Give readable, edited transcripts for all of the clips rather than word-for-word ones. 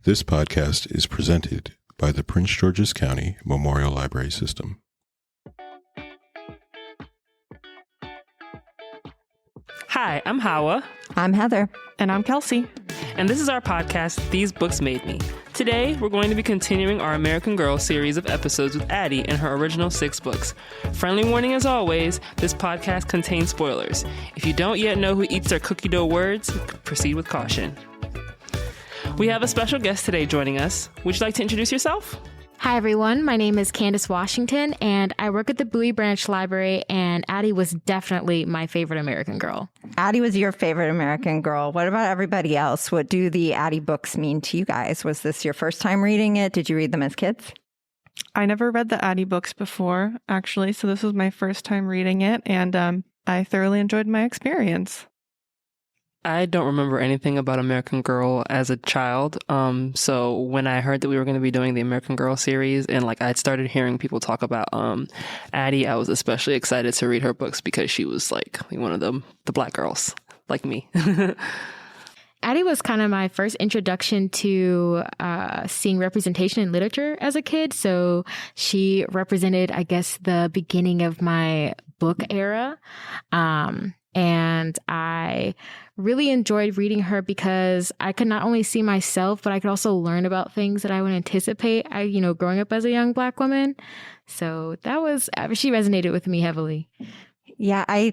This podcast is presented by the Prince George's County Memorial Library System. Hi, I'm Hawa. I'm Heather. And I'm Kelsey. And this is our podcast, These Books Made Me. Today, we're going to be continuing our American Girl series of episodes with Addy and her original 6 books. Friendly warning as always, this podcast contains spoilers. If you don't yet know who eats their cookie dough words, proceed with caution. We have a special guest today joining us. Would you like to introduce yourself? Hi, everyone. My name is Candace Washington, and I work at the Bowie Branch Library, and Addy was definitely my favorite American Girl. Addy was your favorite American Girl. What about everybody else? What do the Addy books mean to you guys? Was this your first time reading it? Did you read them as kids? I never read the Addy books before, actually, so this was my first time reading it, and I thoroughly enjoyed my experience. I don't remember anything about American Girl as a child. So when I heard that we were going to be doing the American Girl series and I'd started hearing people talk about Addy, I was especially excited to read her books because she was one of the black girls like me. Addy was kind of my first introduction to seeing representation in literature as a kid. So she represented, I guess, the beginning of my book era. And I really enjoyed reading her because I could not only see myself, but I could also learn about things that I would anticipate, growing up as a young Black woman. So she resonated with me heavily. Yeah,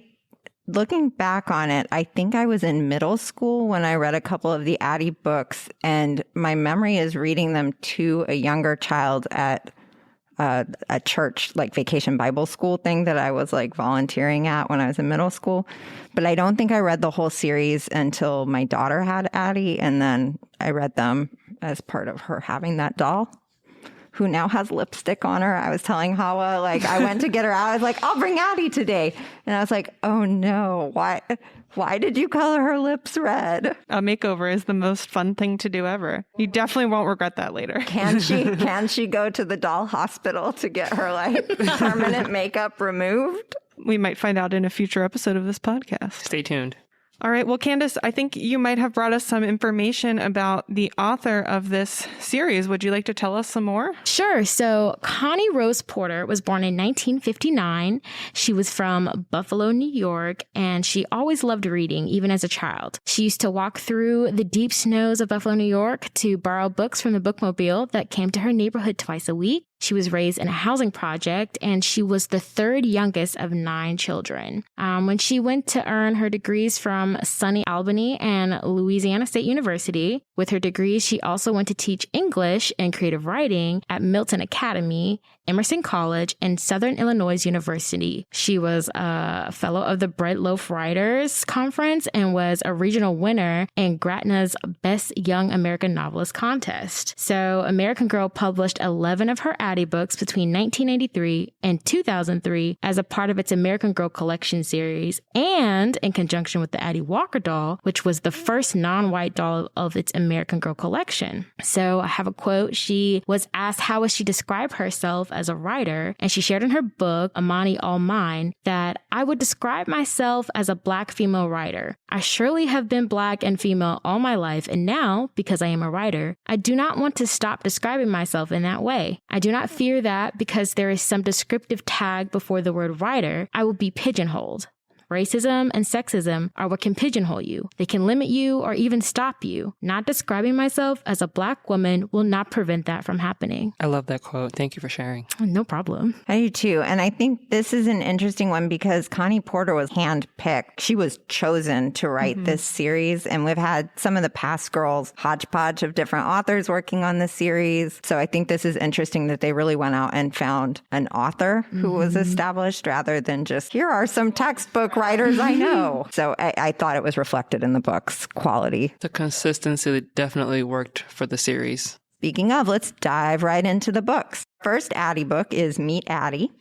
looking back on it, I think I was in middle school when I read a couple of the Addy books, and my memory is reading them to a younger child at a church, vacation Bible school thing that I was volunteering at when I was in middle school. But I don't think I read the whole series until my daughter had Addy. And then I read them as part of her having that doll who now has lipstick on her. I was telling Hawa, I went to get her out. I was like, I'll bring Addy today. And I was like, oh no, why did you color her lips red? A makeover is the most fun thing to do ever. You definitely won't regret that later. Can she go to the doll hospital to get her permanent makeup removed? We might find out in a future episode of this podcast. Stay tuned. All right. Well, Candace, I think you might have brought us some information about the author of this series. Would you like to tell us some more? Sure. So Connie Rose Porter was born in 1959. She was from Buffalo, New York, and she always loved reading, even as a child. She used to walk through the deep snows of Buffalo, New York to borrow books from the bookmobile that came to her neighborhood twice a week. She was raised in a housing project, and she was the third youngest of 9 children. When she went to earn her degrees from SUNY Albany and Louisiana State University, with her degrees, she also went to teach English and creative writing at Milton Academy, Emerson College, and Southern Illinois University. She was a fellow of the Bread Loaf Writers Conference and was a regional winner in Gratna's Best Young American Novelist contest. So American Girl published 11 of her Addy books between 1993 and 2003 as a part of its American Girl collection series, and in conjunction with the Addy Walker doll, which was the first non-white doll of its American Girl collection. So I have a quote. She was asked how would she describe herself as a writer, and she shared in her book, Amani All Mine, that I would describe myself as a Black female writer. I surely have been Black and female all my life, and now, because I am a writer, I do not want to stop describing myself in that way. I do not fear that because there is some descriptive tag before the word writer, I will be pigeonholed. Racism and sexism are what can pigeonhole you. They can limit you or even stop you. Not describing myself as a Black woman will not prevent that from happening. I love that quote. Thank you for sharing. No problem. I do too. And I think this is an interesting one because Connie Porter was handpicked. She was chosen to write this series. And we've had some of the past girls, hodgepodge of different authors working on this series. So I think this is interesting that they really went out and found an author who was established rather than just, here are some textbook writers I know. So I thought it was reflected in the book's quality. The consistency definitely worked for the series. Speaking of, let's dive right into the books. First Addy book is Meet Addy.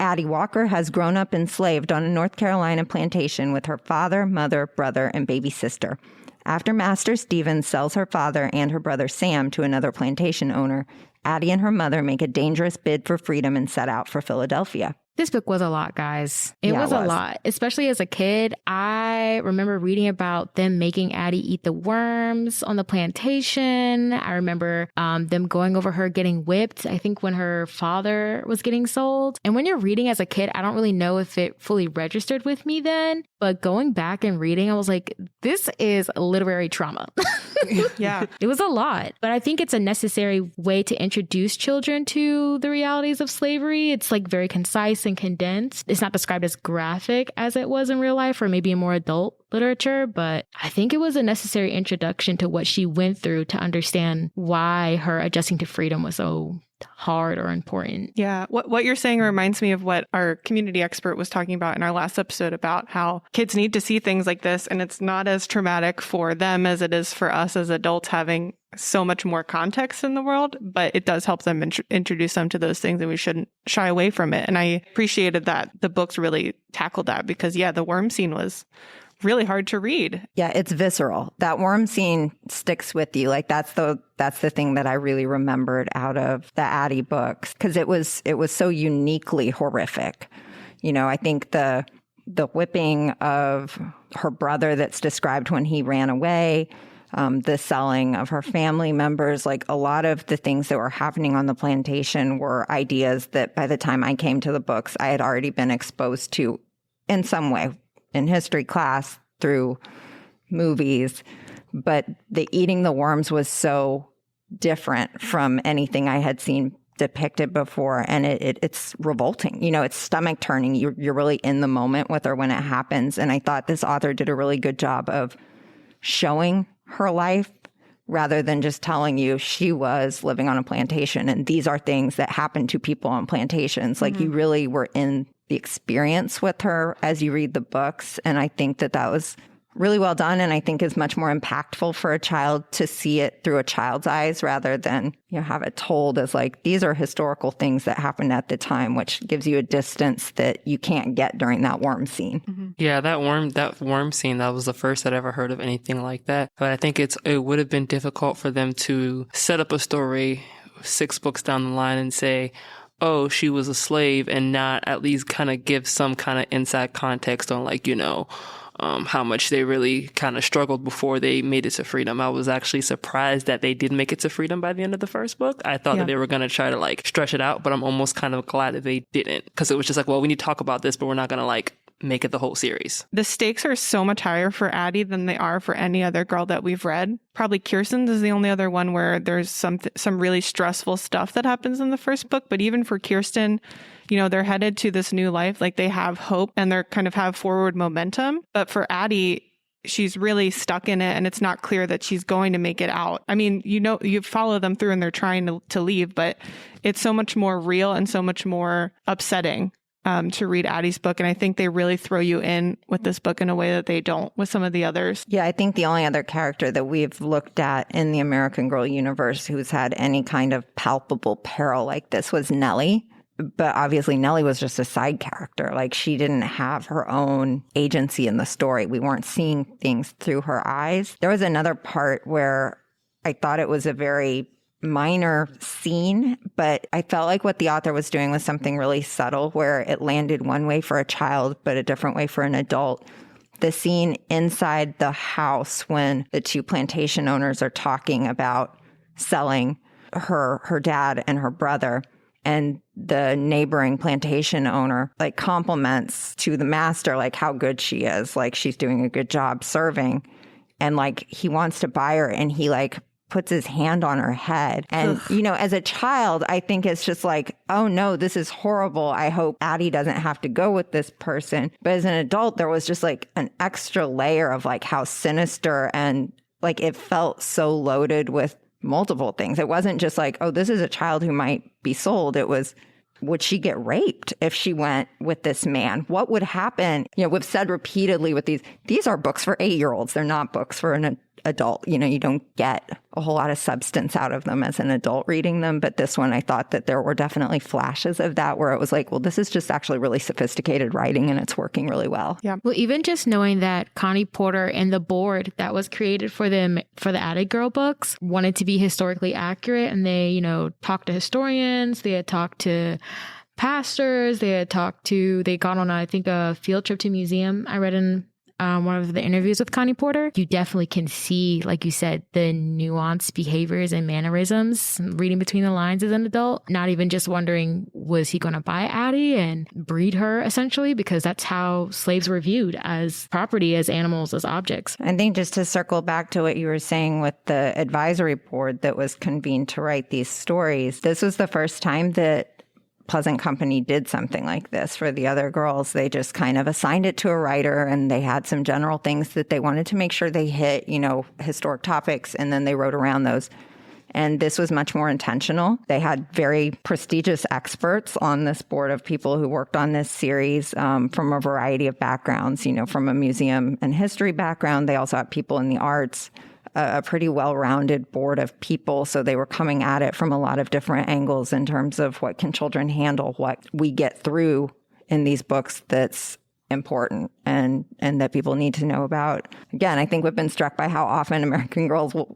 Addy Walker has grown up enslaved on a North Carolina plantation with her father, mother, brother, and baby sister. After Master Stevens sells her father and her brother Sam to another plantation owner, Addy and her mother make a dangerous bid for freedom and set out for Philadelphia. This book was a lot, guys. It was a lot, especially as a kid. I remember reading about them making Addie eat the worms on the plantation. I remember them going over her getting whipped, I think when her father was getting sold. And when you're reading as a kid, I don't really know if it fully registered with me then. But going back and reading, I was like, this is literary trauma. Yeah. It was a lot. But I think it's a necessary way to introduce children to the realities of slavery. It's like very concise and condensed. It's not described as graphic as it was in real life or maybe in more adult literature, but I think it was a necessary introduction to what she went through to understand why her adjusting to freedom was so hard or important. Yeah. What you're saying reminds me of what our community expert was talking about in our last episode about how kids need to see things like this, and it's not as traumatic for them as it is for us as adults having so much more context in the world, but it does help them introduce them to those things, and we shouldn't shy away from it. And I appreciated that the books really tackled that because, yeah, the worm scene was really hard to read. Yeah, it's visceral. That worm scene sticks with you. Like that's the thing that I really remembered out of the Addy books, because it was so uniquely horrific. You know, I think the whipping of her brother that's described when he ran away, the selling of her family members, like a lot of the things that were happening on the plantation were ideas that by the time I came to the books, I had already been exposed to in some way in history class through movies. But the eating the worms was so different from anything I had seen depicted before. And it's revolting. You know, it's stomach turning. You're really in the moment with her when it happens. And I thought this author did a really good job of showing her life rather than just telling you she was living on a plantation and these are things that happen to people on plantations. Like you really were in the experience with her as you read the books. And I think that was really well done, and I think is much more impactful for a child to see it through a child's eyes rather than, you know, have it told as like, these are historical things that happened at the time, which gives you a distance that you can't get during that worm scene. Mm-hmm. Yeah, that worm scene, that was the first I'd ever heard of anything like that. But I think it would have been difficult for them to set up a story 6 books down the line and say, oh, she was a slave, and not at least kind of give some kind of inside context on, like, you know, how much they really kind of struggled before they made it to freedom. I was actually surprised that they did make it to freedom by the end of the first book. I thought that they were going to try to like stretch it out, but I'm almost kind of glad that they didn't, because it was just like, well, we need to talk about this, but we're not going to like make it the whole series. The stakes are so much higher for Addy than they are for any other girl that we've read. Probably Kirsten's is the only other one where there's some really stressful stuff that happens in the first book. But even for Kirsten, you know, they're headed to this new life. Like they have hope and they're kind of have forward momentum. But for Addy, she's really stuck in it, and it's not clear that she's going to make it out. I mean, you know, you follow them through and they're trying to leave, but it's so much more real and so much more upsetting to read Addy's book. And I think they really throw you in with this book in a way that they don't with some of the others. Yeah, I think the only other character that we've looked at in the American Girl universe who's had any kind of palpable peril like this was Nellie. But obviously Nellie was just a side character. Like she didn't have her own agency in the story. We weren't seeing things through her eyes. There was another part where I thought it was a very minor scene, but I felt like what the author was doing was something really subtle where it landed one way for a child, but a different way for an adult. The scene inside the house when the 2 plantation owners are talking about selling her dad and her brother, and the neighboring plantation owner like compliments to the master like how good she is, like she's doing a good job serving, and like he wants to buy her, and he like puts his hand on her head. And, you know, as a child, I think it's just like, oh no, this is horrible. I hope Addy doesn't have to go with this person. But as an adult, there was just like an extra layer of like how sinister, and like it felt so loaded with multiple things. It wasn't just like, oh, this is a child who might be sold. It was, would she get raped if she went with this man? What would happen? You know, we've said repeatedly with these are books for 8-year-olds. They're not books for an adult. You know, you don't get a whole lot of substance out of them as an adult reading them. But this one, I thought that there were definitely flashes of that where it was like, well, this is just actually really sophisticated writing and it's working really well. Yeah. Well, even just knowing that Connie Porter and the board that was created for them, for the Addy Girl books, wanted to be historically accurate. And they, you know, talked to historians. They had talked to pastors. They got on, I think, a field trip to a museum. I read in one of the interviews with Connie Porter. You definitely can see, like you said, the nuanced behaviors and mannerisms, reading between the lines as an adult, not even just wondering, was he going to buy Addy and breed her, essentially, because that's how slaves were viewed, as property, as animals, as objects. I think just to circle back to what you were saying with the advisory board that was convened to write these stories, this was the first time that Pleasant Company did something like this for the other girls. They just kind of assigned it to a writer, and they had some general things that they wanted to make sure they hit, historic topics, and then they wrote around those. And this was much more intentional. They had very prestigious experts on this board of people who worked on this series from a variety of backgrounds, from a museum and history background. They also had people in the arts, a pretty well-rounded board of people. So they were coming at it from a lot of different angles in terms of what can children handle, what we get through in these books that's important and that people need to know about. Again, I think we've been struck by how often American Girls will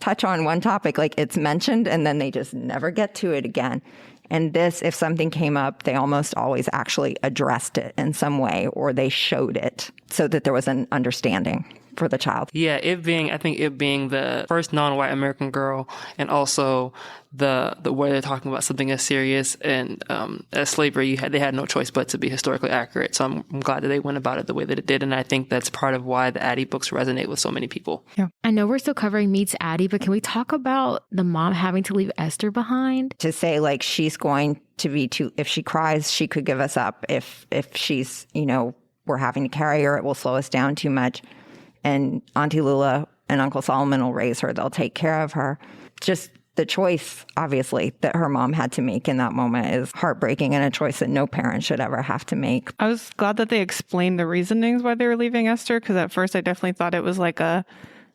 touch on one topic, it's mentioned, and then they just never get to it again. And this, if something came up, they almost always actually addressed it in some way, or they showed it so that there was an understanding for the child. Yeah, I think it being the first non-white American girl, and also the way they're talking about something as serious and as slavery, they had no choice but to be historically accurate. So I'm glad that they went about it the way that it did, and I think that's part of why the Addy books resonate with so many people. Yeah, I know we're still covering Meets Addy, but can we talk about the mom having to leave Esther behind? To say she's going to be if she cries, she could give us up. If she's we're having to carry her, it will slow us down too much. And Auntie Lula and Uncle Solomon will raise her. They'll take care of her. Just the choice, obviously, that her mom had to make in that moment is heartbreaking, and a choice that no parent should ever have to make. I was glad that they explained the reasonings why they were leaving Esther, because at first I definitely thought it was like a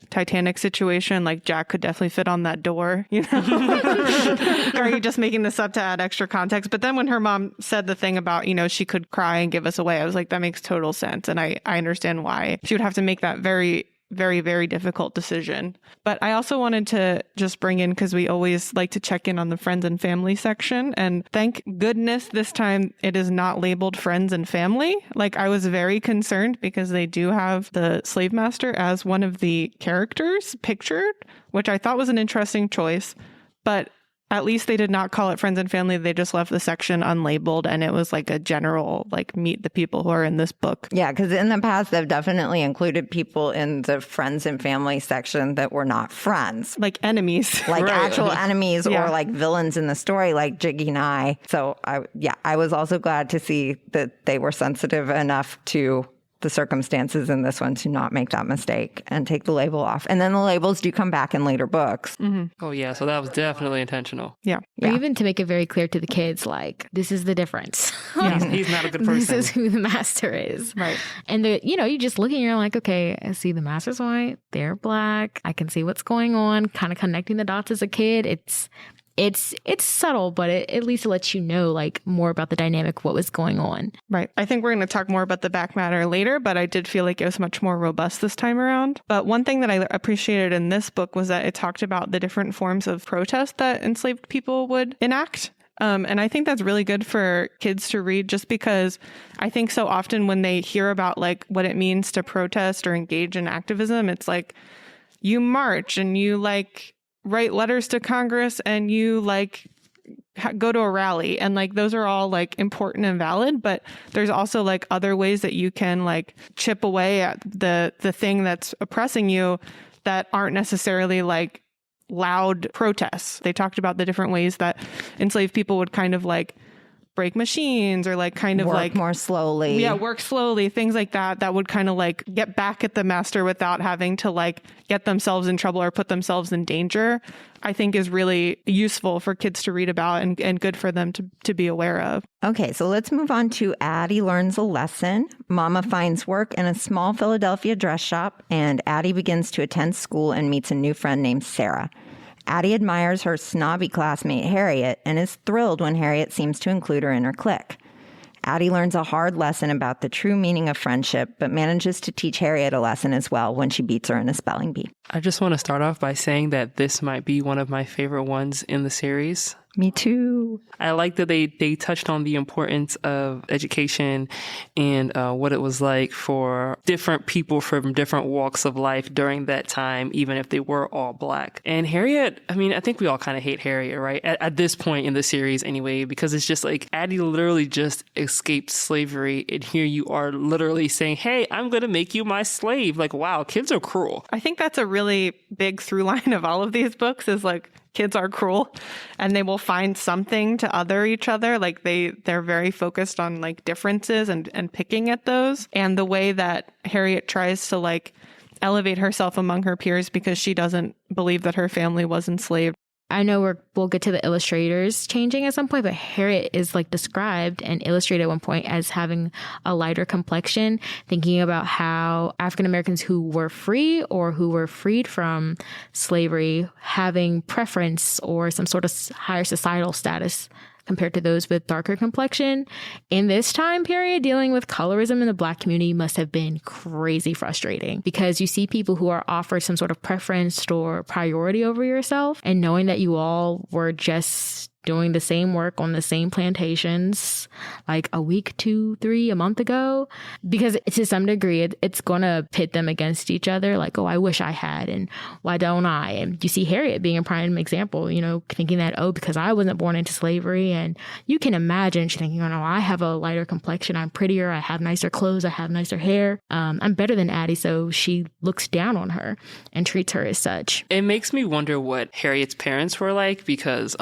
Titanic situation, like Jack could definitely fit on that door, Or are you just making this up to add extra context? But then when her mom said the thing about, she could cry and give us away, I was like, that makes total sense. And I understand why she would have to make that very, very, very difficult decision. But I also wanted to just bring in, because we always like to check in on the friends and family section. And thank goodness this time it is not labeled friends and family. I was very concerned, because they do have the slave master as one of the characters pictured, which I thought was an interesting choice. But at least they did not call it friends and family. They just left the section unlabeled, and it was a general, meet the people who are in this book. Yeah, because in the past, they've definitely included people in the friends and family section that were not friends. Like enemies. Right. Actual enemies, yeah. Or villains in the story, like Jiggy and I. So, I was also glad to see that they were sensitive enough to the circumstances in this one to not make that mistake and take the label off. And then the labels do come back in later books. Mm-hmm. Oh, yeah. So that was definitely intentional. Yeah. Or even to make it very clear to the kids, this is the difference. He's not a good person. This is who the master is. Right. And, you just look and you're like, okay, I see the master's white. They're black. I can see what's going on. Kind of connecting the dots as a kid. It's subtle, but it at least lets you know more about the dynamic, what was going on. Right. I think we're going to talk more about the back matter later, but I did feel like it was much more robust this time around. But one thing that I appreciated in this book was that it talked about the different forms of protest that enslaved people would enact. And I think that's really good for kids to read, just because I think so often when they hear about what it means to protest or engage in activism, it's you march and you write letters to Congress and you go to a rally, and those are all important and valid, but there's also other ways that you can chip away at the thing that's oppressing you that aren't necessarily loud protests. They talked about the different ways that enslaved people would kind of break machines or work more slowly. Yeah, work slowly, things like that would kind of get back at the master without having to get themselves in trouble or put themselves in danger, I think is really useful for kids to read about and good for them to be aware of. Okay, so let's move on to Addy Learns a Lesson. Mama finds work in a small Philadelphia dress shop, and Addy begins to attend school and meets a new friend named Sarah. Addy admires her snobby classmate Harriet and is thrilled when Harriet seems to include her in her clique. Addy learns a hard lesson about the true meaning of friendship, but manages to teach Harriet a lesson as well when she beats her in a spelling bee. I just want to start off by saying that this might be one of my favorite ones in the series. Me too. I like that they touched on the importance of education and what it was like for different people from different walks of life during that time, even if they were all Black. And Harriet, I mean, I think we all kind of hate Harriet, right? At this point in the series anyway, because it's just like Addy literally just escaped slavery. And here you are literally saying, hey, I'm going to make you my slave. Like, wow, kids are cruel. I think that's a really big through line of all of these books is like, kids are cruel and they will find something to other each other. Like they're very focused on like differences and picking at those. And the way that Harriet tries to like elevate herself among her peers because she doesn't believe that her family was enslaved. I know we'll get to the illustrators changing at some point, but Harriet is like described and illustrated at one point as having a lighter complexion, thinking about how African Americans who were free or who were freed from slavery having preference or some sort of higher societal status compared to those with darker complexion. In this time period, dealing with colorism in the Black community must have been crazy frustrating because you see people who are offered some sort of preference or priority over yourself, and knowing that you all were just doing the same work on the same plantations like a week, 2, 3, a month ago, because to some degree it's going to pit them against each other. Like, oh, I wish I had, and why don't I? And you see Harriet being a prime example, you know, thinking that, oh, because I wasn't born into slavery. And you can imagine she's thinking, oh, no, I have a lighter complexion. I'm prettier. I have nicer clothes. I have nicer hair. I'm better than Addy. So she looks down on her and treats her as such. It makes me wonder what Harriet's parents were like because,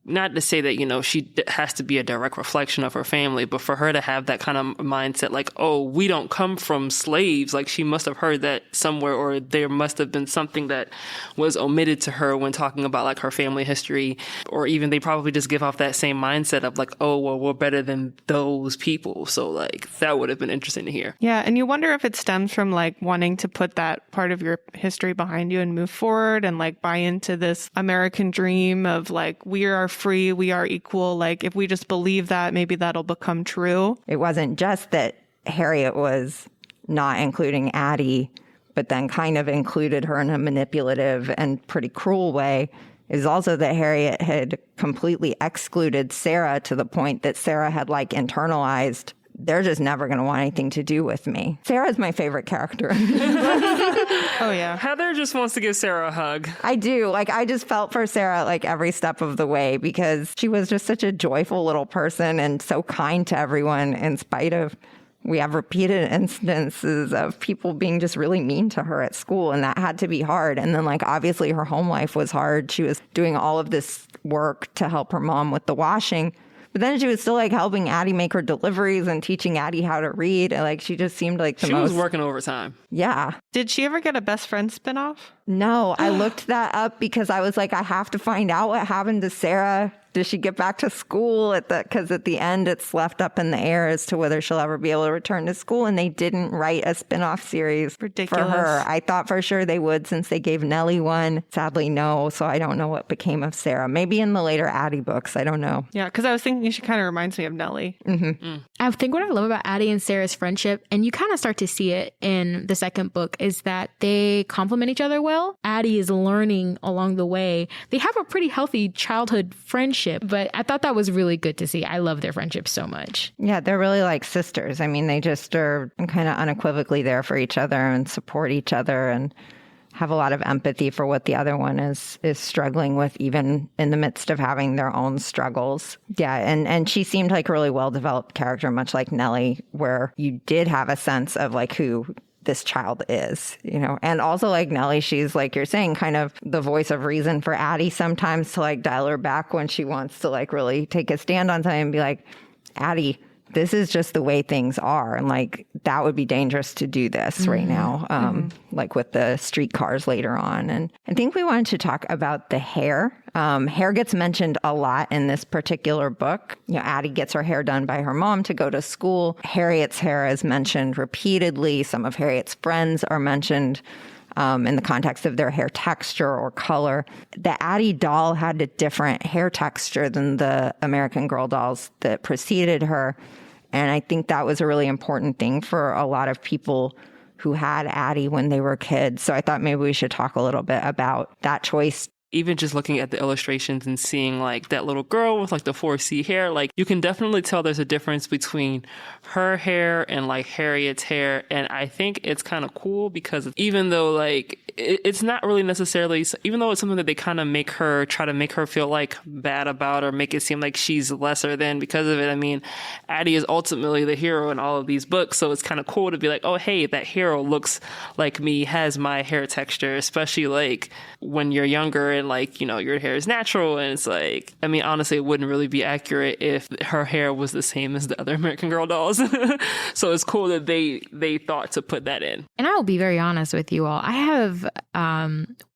not to say that, you know, she has to be a direct reflection of her family, but for her to have that kind of mindset, like, oh, we don't come from slaves, like she must have heard that somewhere, or there must have been something that was omitted to her when talking about like her family history, or even they probably just give off that same mindset of like, oh, well, we're better than those people. So like that would have been interesting to hear. Yeah. And you wonder if it stems from like wanting to put that part of your history behind you and move forward and like buy into this American dream of like, we are free, we are equal. Like if we just believe that, maybe that'll become true. It wasn't just that Harriet was not including Addy, but then kind of included her in a manipulative and pretty cruel way. Is also that Harriet had completely excluded Sarah to the point that Sarah had like internalized, they're just never going to want anything to do with me. Sarah's my favorite character. Oh, yeah. Heather just wants to give Sarah a hug. I do. Like, I just felt for Sarah, like, every step of the way because she was just such a joyful little person and so kind to everyone in spite of, we have repeated instances of people being just really mean to her at school, and that had to be hard. And then, like, obviously her home life was hard. She was doing all of this work to help her mom with the washing. But then she was still like helping Addy make her deliveries and teaching Addy how to read. And like she just seemed like She was working overtime. Yeah. Did she ever get a best friend spinoff? No, I looked that up because I was like, I have to find out what happened to Sarah. Does she get back to school because at the end it's left up in the air as to whether she'll ever be able to return to school, and they didn't write a spinoff series Ridiculous. for her. I thought for sure they would since they gave Nellie one. Sadly, no. So I don't know what became of Sarah. Maybe in the later Addy books. I don't know. Yeah, because I was thinking she kind of reminds me of Nellie. Mm-hmm. I think what I love about Addy and Sarah's friendship, and you kind of start to see it in the second book, is that they complement each other well. Addy is learning along the way. They have a pretty healthy childhood friendship, but I thought that was really good to see. I love their friendship so much. Yeah, they're really like sisters. I mean, they just are kind of unequivocally there for each other and support each other and have a lot of empathy for what the other one is struggling with, even in the midst of having their own struggles. Yeah, and she seemed like a really well-developed character, much like Nellie, where you did have a sense of like who this child is, you know. And also like Nellie, she's like you're saying, kind of the voice of reason for Addy sometimes to like dial her back when she wants to like really take a stand on something and be like, Addy, this is just the way things are. And like, that would be dangerous to do this right now, like with the streetcars later on. And I think we wanted to talk about the hair. Hair gets mentioned a lot in this particular book. You know, Addy gets her hair done by her mom to go to school. Harriet's hair is mentioned repeatedly. Some of Harriet's friends are mentioned in the context of their hair texture or color. The Addy doll had a different hair texture than the American Girl dolls that preceded her. And I think that was a really important thing for a lot of people who had Addy when they were kids. So I thought maybe we should talk a little bit about that choice even just looking at the illustrations and seeing like that little girl with like the 4C hair, like you can definitely tell there's a difference between her hair and like Harriet's hair. And I think it's kind of cool because even though like it's not really necessarily, even though it's something that they kind of try to make her feel like bad about or make it seem like she's lesser than because of it. I mean, Addy is ultimately the hero in all of these books. So it's kind of cool to be like, oh, hey, that hero looks like me, has my hair texture, especially like when you're younger and like, you know, your hair is natural. And it's like, I mean, honestly, it wouldn't really be accurate if her hair was the same as the other American Girl dolls. So it's cool that they thought to put that in. And I will be very honest with you all. I have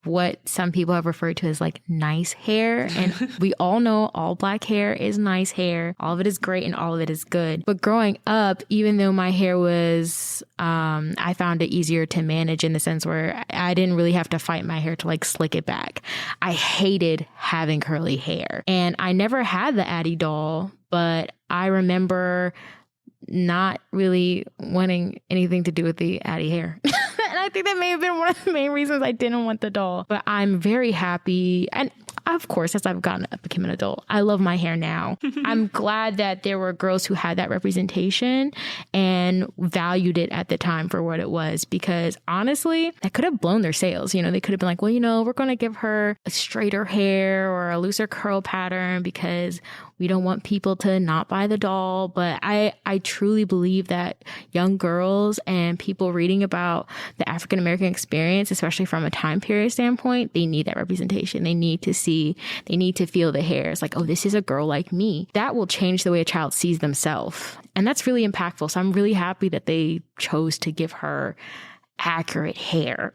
what some people have referred to as like nice hair. And we all know all black hair is nice hair. All of it is great and all of it is good. But growing up, even though my hair was, I found it easier to manage in the sense where I didn't really have to fight my hair to like slick it back. I hated having curly hair. And I never had the Addy doll, but I remember not really wanting anything to do with the Addy hair. And I think that may have been one of the main reasons I didn't want the doll. But I'm very happy. And of course, as I've become an adult, I love my hair now. I'm glad that there were girls who had that representation and valued it at the time for what it was. Because honestly, that could have blown their sails. You know, they could have been like, well, you know, we're going to give her a straighter hair or a looser curl pattern because we don't want people to not buy the doll. But I truly believe that young girls and people reading about the African American experience, especially from a time period standpoint, they need that representation. They need to feel the hair. It's like, oh, this is a girl like me. That will change the way a child sees themselves. And that's really impactful. So I'm really happy that they chose to give her accurate hair.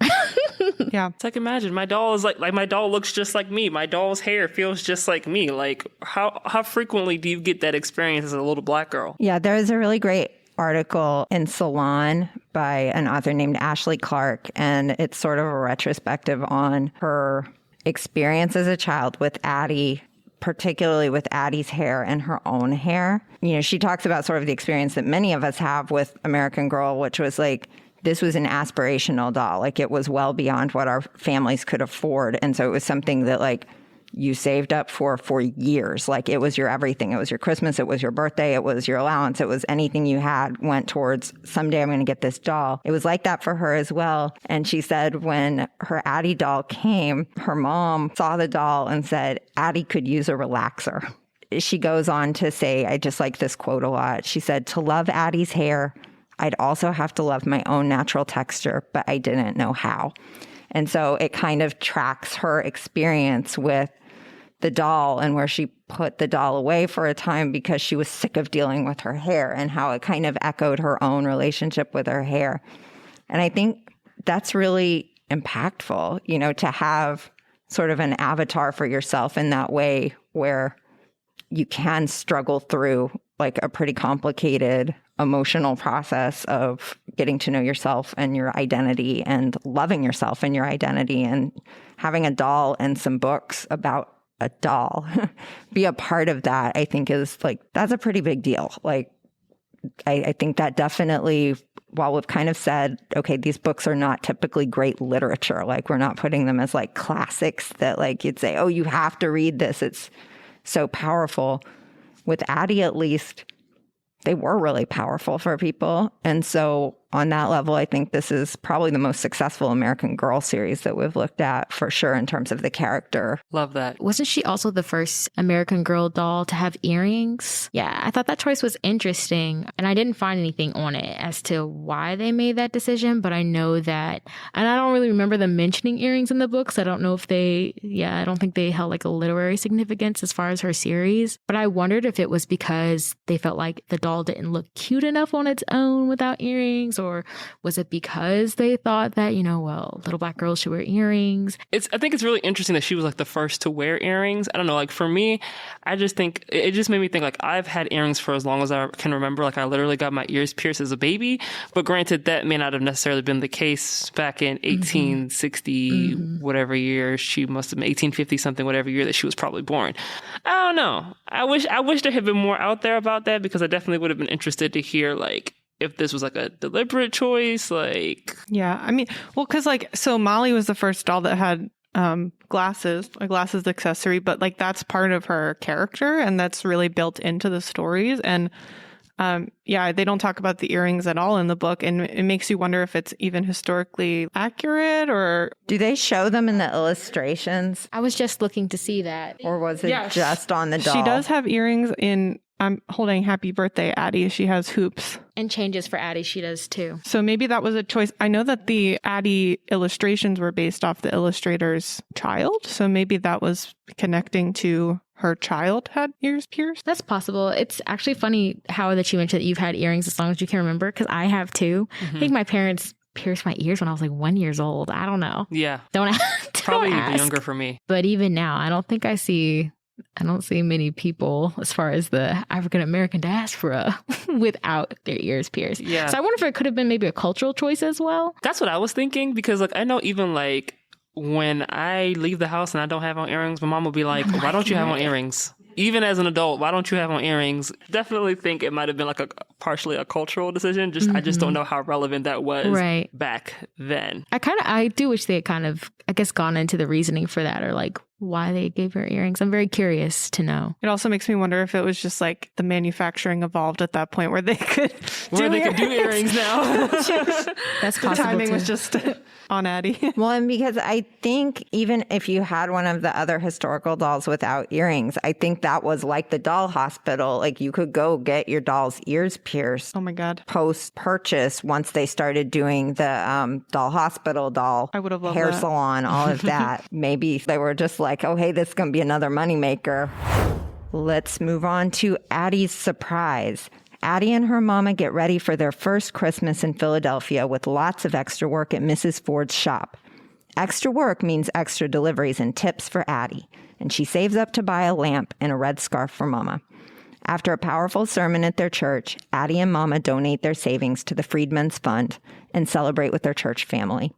Yeah. It's like, imagine my doll is like my doll looks just like me. My doll's hair feels just like me. Like how frequently do you get that experience as a little black girl? Yeah, there's a really great article in Salon by an author named Ashley Clark, and it's sort of a retrospective on her experience as a child with Addy, particularly with Addy's hair and her own hair. You know, she talks about sort of the experience that many of us have with American Girl, which was like, this was an aspirational doll. Like it was well beyond what our families could afford. And so it was something that like you saved up for years. Like it was your everything. It was your Christmas. It was your birthday. It was your allowance. It was anything you had went towards someday I'm going to get this doll. It was like that for her as well. And she said when her Addy doll came, her mom saw the doll and said, Addy could use a relaxer. She goes on to say, I just like this quote a lot. She said, to love Addy's hair, I'd also have to love my own natural texture, but I didn't know how. And so it kind of tracks her experience with the doll and where she put the doll away for a time because she was sick of dealing with her hair and how it kind of echoed her own relationship with her hair. And I think that's really impactful, you know, to have sort of an avatar for yourself in that way where you can struggle through like a pretty complicated emotional process of getting to know yourself and your identity and loving yourself and your identity, and having a doll and some books about a doll be a part of that, I think is like, that's a pretty big deal. Like, I think that definitely, while we've kind of said, okay, these books are not typically great literature, like we're not putting them as like classics that like you'd say, oh, you have to read this, it's so powerful. With Addy, at least, they were really powerful for people. And so on that level, I think this is probably the most successful American Girl series that we've looked at for sure in terms of the character. Love that. Wasn't she also the first American Girl doll to have earrings? Yeah, I thought that choice was interesting. And I didn't find anything on it as to why they made that decision. But I know that, and I don't really remember them mentioning earrings in the books. I don't know if I don't think they held like a literary significance as far as her series. But I wondered if it was because they felt like the doll didn't look cute enough on its own without earrings, or was it because they thought that, you know, well, little black girls should wear earrings? I think it's really interesting that she was like the first to wear earrings. I don't know, like for me, I just think it just made me think like I've had earrings for as long as I can remember. Like I literally got my ears pierced as a baby, but granted that may not have necessarily been the case back in 1860, whatever year she must have been, 1850 something, whatever year that she was probably born. I don't know. I wish there had been more out there about that, because I definitely would have been interested to hear like if this was like a deliberate choice, like. Yeah. I mean, well, because like, so Molly was the first doll that had glasses, a glasses accessory, but like that's part of her character and that's really built into the stories. And they don't talk about the earrings at all in the book, and it makes you wonder if it's even historically accurate or... Do they show them in the illustrations? I was just looking to see that. Or was it just on the doll? She does have earrings in... I'm holding Happy Birthday, Addie. She has hoops. And changes for Addie, she does too. So maybe that was a choice. I know that the Addie illustrations were based off the illustrator's child. So maybe that was connecting to her child had ears pierced. That's possible. It's actually funny how that you mentioned that you've had earrings as long as you can remember, because I have too. I think my parents pierced my ears when I was like 1 year old. I don't know. Yeah. Don't Probably ask. even younger for me. But even now, I don't see many people as far as the African American diaspora without their ears pierced. Yeah. So I wonder if it could have been maybe a cultural choice as well. That's what I was thinking, because like I know even like when I leave the house and I don't have on earrings, my mom will be like, why don't you have on earrings? Even as an adult, why don't you have on earrings? Definitely think it might have been like partially a cultural decision. I just don't know how relevant that was back then. I do wish they had kind of, I guess, gone into the reasoning for that, or like why they gave her earrings. I'm very curious to know. It also makes me wonder if it was just like the manufacturing evolved at that point where they could do earrings now. That's possible. The timing too. was just on Addie. Well, and because I think even if you had one of the other historical dolls without earrings, I think that was like the doll hospital. Like you could go get your doll's ears pierced. Oh my God. Post-purchase, once they started doing the doll hospital, doll I would have loved hair that. salon, all of that. Maybe they were just like, oh, hey, this is going to be another moneymaker. Let's move on to Addie's surprise. Addie and her mama get ready for their first Christmas in Philadelphia with lots of extra work at Mrs. Ford's shop. Extra work means extra deliveries and tips for Addie, and she saves up to buy a lamp and a red scarf for Mama. After a powerful sermon at their church, Addie and Mama donate their savings to the Freedmen's Fund and celebrate with their church family.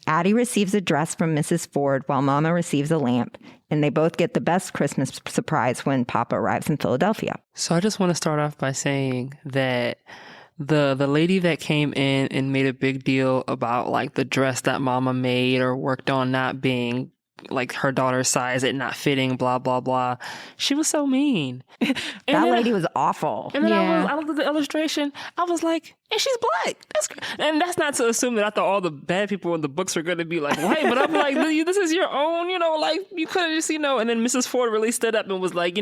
Addie receives a dress from Mrs. Ford while Mama receives a lamp, and they both get the best Christmas surprise when Papa arrives in Philadelphia. So I just want to start off by saying that the lady that came in and made a big deal about like the dress that Mama made or worked on not being like her daughter's size, it not fitting, blah, blah, blah. She was so mean. That lady was awful. And then I looked at the illustration. I was like, and she's black. And that's not to assume that I thought all the bad people in the books are going to be like white, but I'm like, this is your own, like you could have just, and then Mrs. Ford really stood up and was like,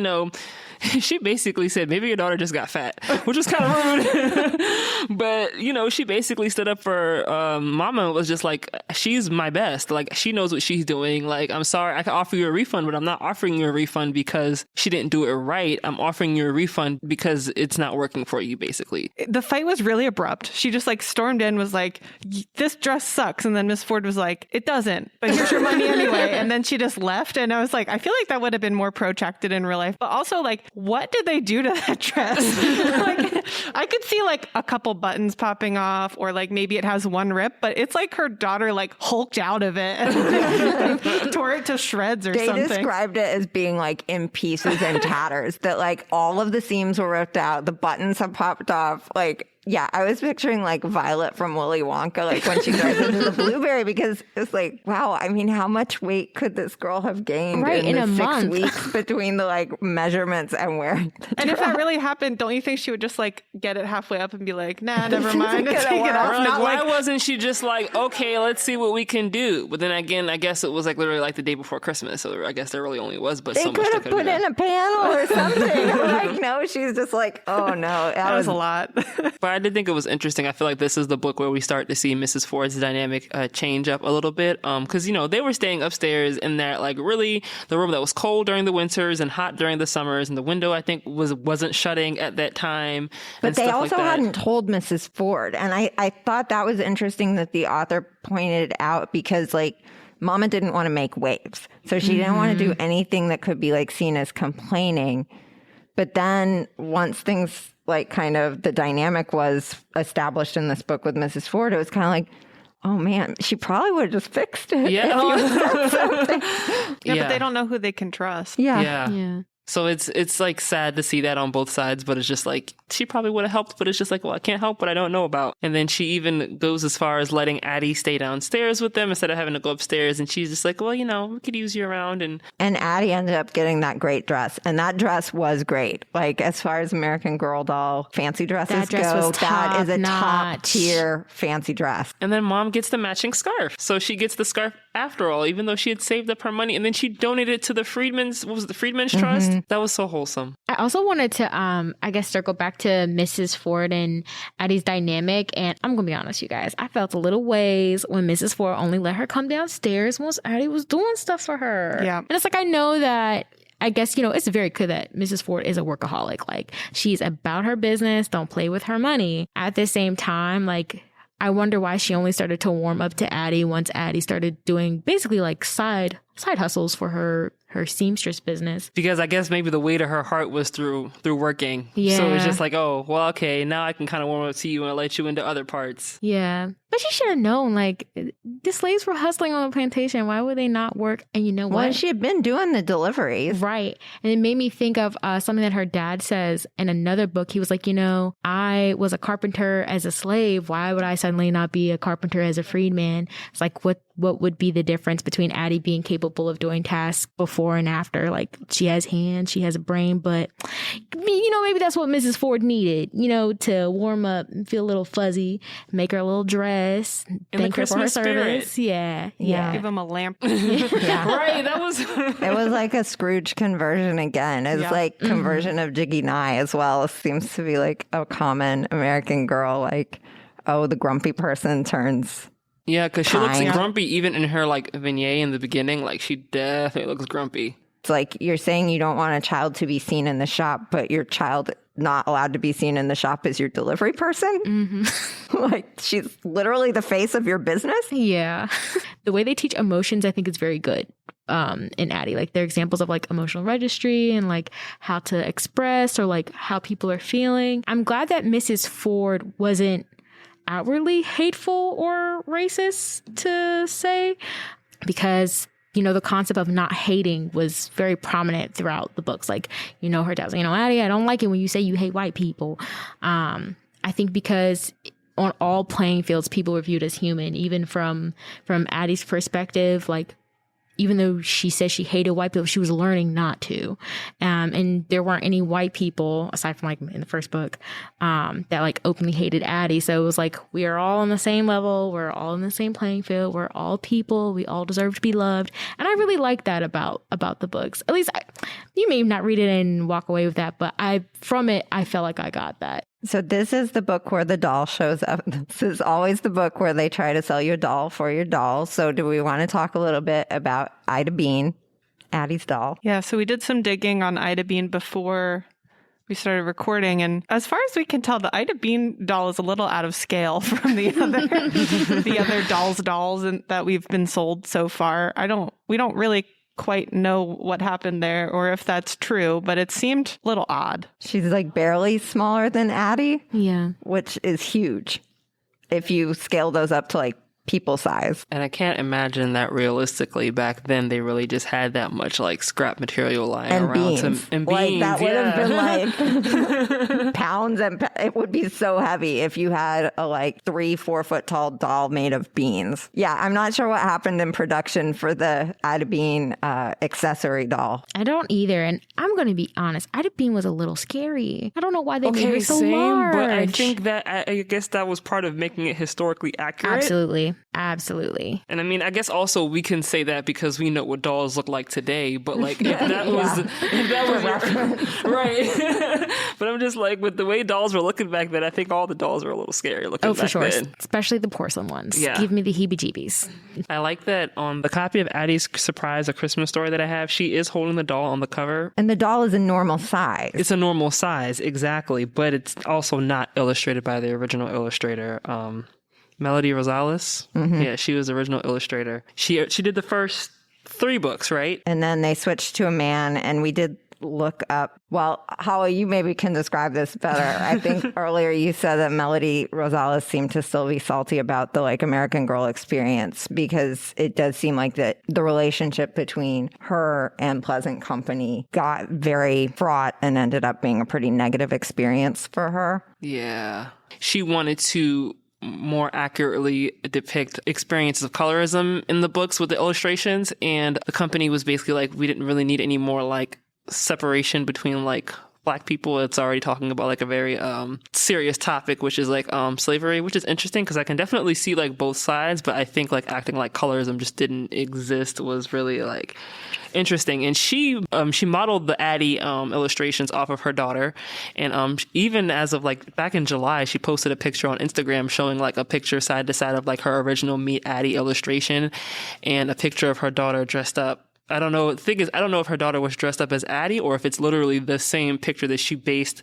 she basically said, maybe your daughter just got fat, which was kind of rude. But, she basically stood up for Mama and was just like, she's my best. Like, she knows what she's doing. Like, I'm sorry, I can offer you a refund, but I'm not offering you a refund because she didn't do it right. I'm offering you a refund because it's not working for you, basically. The fight was really abrupt. She just like stormed in, was like, this dress sucks. And then Miss Ford was like, it doesn't, but here's your money anyway. And then she just left. And I was like, I feel like that would have been more protracted in real life. But also like, what did they do to that dress? Like, I could see like a couple buttons popping off, or like maybe it has one rip, but it's like her daughter like hulked out of it and tore it to shreds or something. They described it as being like in pieces and tatters, that like all of the seams were ripped out, the buttons have popped off. Like, yeah, I was picturing like Violet from Willy Wonka, like when she goes into the blueberry, because it's like, wow, I mean, how much weight could this girl have gained in the 6 month. weeks between the like measurements and wearing the And if that really happened, don't you think she would just like get it halfway up and be like, nah, never mind, and take it off? Like, why wasn't she just like, okay, let's see what we can do? But then again, I guess it was like literally like the day before Christmas, so I guess there really only was but so much could have put in a panel or something. Like, no, she's just like, oh no, that was a lot. But I did think it was interesting. I feel like this is the book where we start to see Mrs. Ford's dynamic change up a little bit. Because, they were staying upstairs in that, like, really the room that was cold during the winters and hot during the summers. And the window, I think, wasn't shutting at that time. But they also hadn't told Mrs. Ford. And I thought that was interesting that the author pointed out, because, like, Mama didn't want to make waves. So she didn't want to do anything that could be, like, seen as complaining. But then once things, like, kind of the dynamic was established in this book with Mrs. Ford, it was kind of like, oh man, she probably would have just fixed it. Yeah. But they don't know who they can trust. Yeah. So it's like sad to see that on both sides, but it's just like she probably would have helped, but it's just like, well, I can't help what I don't know about. And then she even goes as far as letting Addy stay downstairs with them instead of having to go upstairs. And she's just like, well, we could use you around. And Addy ended up getting that great dress, and that dress was great. Like, as far as American Girl doll fancy dresses go, that is a top tier fancy dress. And then Mom gets the matching scarf. So she gets the scarf after all, even though she had saved up her money, and then she donated it to the Freedmen's Trust. That was so wholesome. I also wanted to, I guess, circle back to Mrs. Ford and Addy's dynamic. And I'm going to be honest, you guys, I felt a little ways when Mrs. Ford only let her come downstairs once Addy was doing stuff for her. Yeah. And it's like, I know that, I guess, it's very clear that Mrs. Ford is a workaholic. Like, she's about her business, don't play with her money. At the same time, like, I wonder why she only started to warm up to Addy once Addy started doing basically like side hustles for her seamstress business. Because I guess maybe the weight of her heart was through working. Yeah. So it was just like, oh, well, okay, now I can kind of warm up to you and let you into other parts. Yeah. But she should have known, like, the slaves were hustling on the plantation. Why would they not work? And you know what? Well, she had been doing the deliveries. Right. And it made me think of something that her dad says in another book. He was like, I was a carpenter as a slave. Why would I suddenly not be a carpenter as a freedman? It's like, what would be the difference between Addy being capable of doing tasks before and after? Like, she has hands, she has a brain, but, maybe that's what Mrs. Ford needed, to warm up and feel a little fuzzy, make her a little dress, thank her for her service. Yeah. Give him a lamp. Yeah. Right, that was... It was like a Scrooge conversion again. It's like conversion of Jiggy Nye as well. It seems to be like a common American Girl, like, the grumpy person turns... Yeah, because she looks grumpy even in her, like, vignette in the beginning. Like, she definitely looks grumpy. It's like you're saying you don't want a child to be seen in the shop, but your child not allowed to be seen in the shop is your delivery person? Mm-hmm. Like, she's literally the face of your business? Yeah. The way they teach emotions, I think, is very good in Addy. Like, they're examples of, like, emotional registry and, like, how to express or, like, how people are feeling. I'm glad that Mrs. Ford wasn't outwardly hateful or racist to say, because the concept of not hating was very prominent throughout the books. Like, her dad's like, Addy, I don't like it when you say you hate white people. I think because on all playing fields, people were viewed as human, even from Addy's perspective. Like, even though she says she hated white people, she was learning not to. And there weren't any white people, aside from, like, in the first book, that, like, openly hated Addy. So it was like, we are all on the same level. We're all in the same playing field. We're all people. We all deserve to be loved. And I really like that about the books. At least you may not read it and walk away with that, but from it, I felt like I got that. So this is the book where the doll shows up. This is always the book where they try to sell you a doll for your doll. So do we want to talk a little bit about Ida Bean, Addy's doll? Yeah, so we did some digging on Ida Bean before we started recording. And as far as we can tell, the Ida Bean doll is a little out of scale from the other dolls that we've been sold so far. We don't really quite know what happened there or if that's true, but it seemed a little odd. She's like barely smaller than Addy. Yeah. Which is huge if you scale those up to like people size. And I can't imagine that realistically back then they really just had that much like scrap material lying and around. Beans. And like, beans. That would have been like pounds and it would be so heavy if you had a like 3-4 foot tall doll made of beans. Yeah, I'm not sure what happened in production for the Ida Bean accessory doll. I don't either. And I'm going to be honest, Ida Bean was a little scary. I don't know why they made her so large. But I think that, I guess that was part of making it historically accurate. Absolutely. And I mean, I guess also we can say that because we know what dolls look like today, but like if that was right. But I'm just like, with the way dolls were looking back then, I think all the dolls were a little scary looking back then. Oh, for sure. Especially the porcelain ones. Yeah. Give me the heebie-jeebies. I like that on the copy of Addy's Surprise, A Christmas Story that I have, she is holding the doll on the cover. And the doll is a normal size. It's a normal size, exactly. But it's also not illustrated by the original illustrator, Melody Rosales. Mm-hmm. Yeah, she was the original illustrator. She did the first 3 books, right? And then they switched to a man, and we did look up. Well, Holly, you maybe can describe this better. I think earlier you said that Melody Rosales seemed to still be salty about the like American Girl experience, because it does seem like that the relationship between her and Pleasant Company got very fraught and ended up being a pretty negative experience for her. Yeah. She wanted to more accurately depict experiences of colorism in the books with the illustrations, and the company was basically like, we didn't really need any more like separation between like Black people. It's already talking about like a very serious topic, which is like slavery, which is interesting because I can definitely see like both sides, but I think like acting like colorism just didn't exist was really like interesting. And she modeled the Addy illustrations off of her daughter, and even as of like back in July, she posted a picture on Instagram showing like a picture side to side of like her original Meet Addy illustration and a picture of her daughter dressed up. I don't know. The thing is, I don't know if her daughter was dressed up as Addy or if it's literally the same picture that she based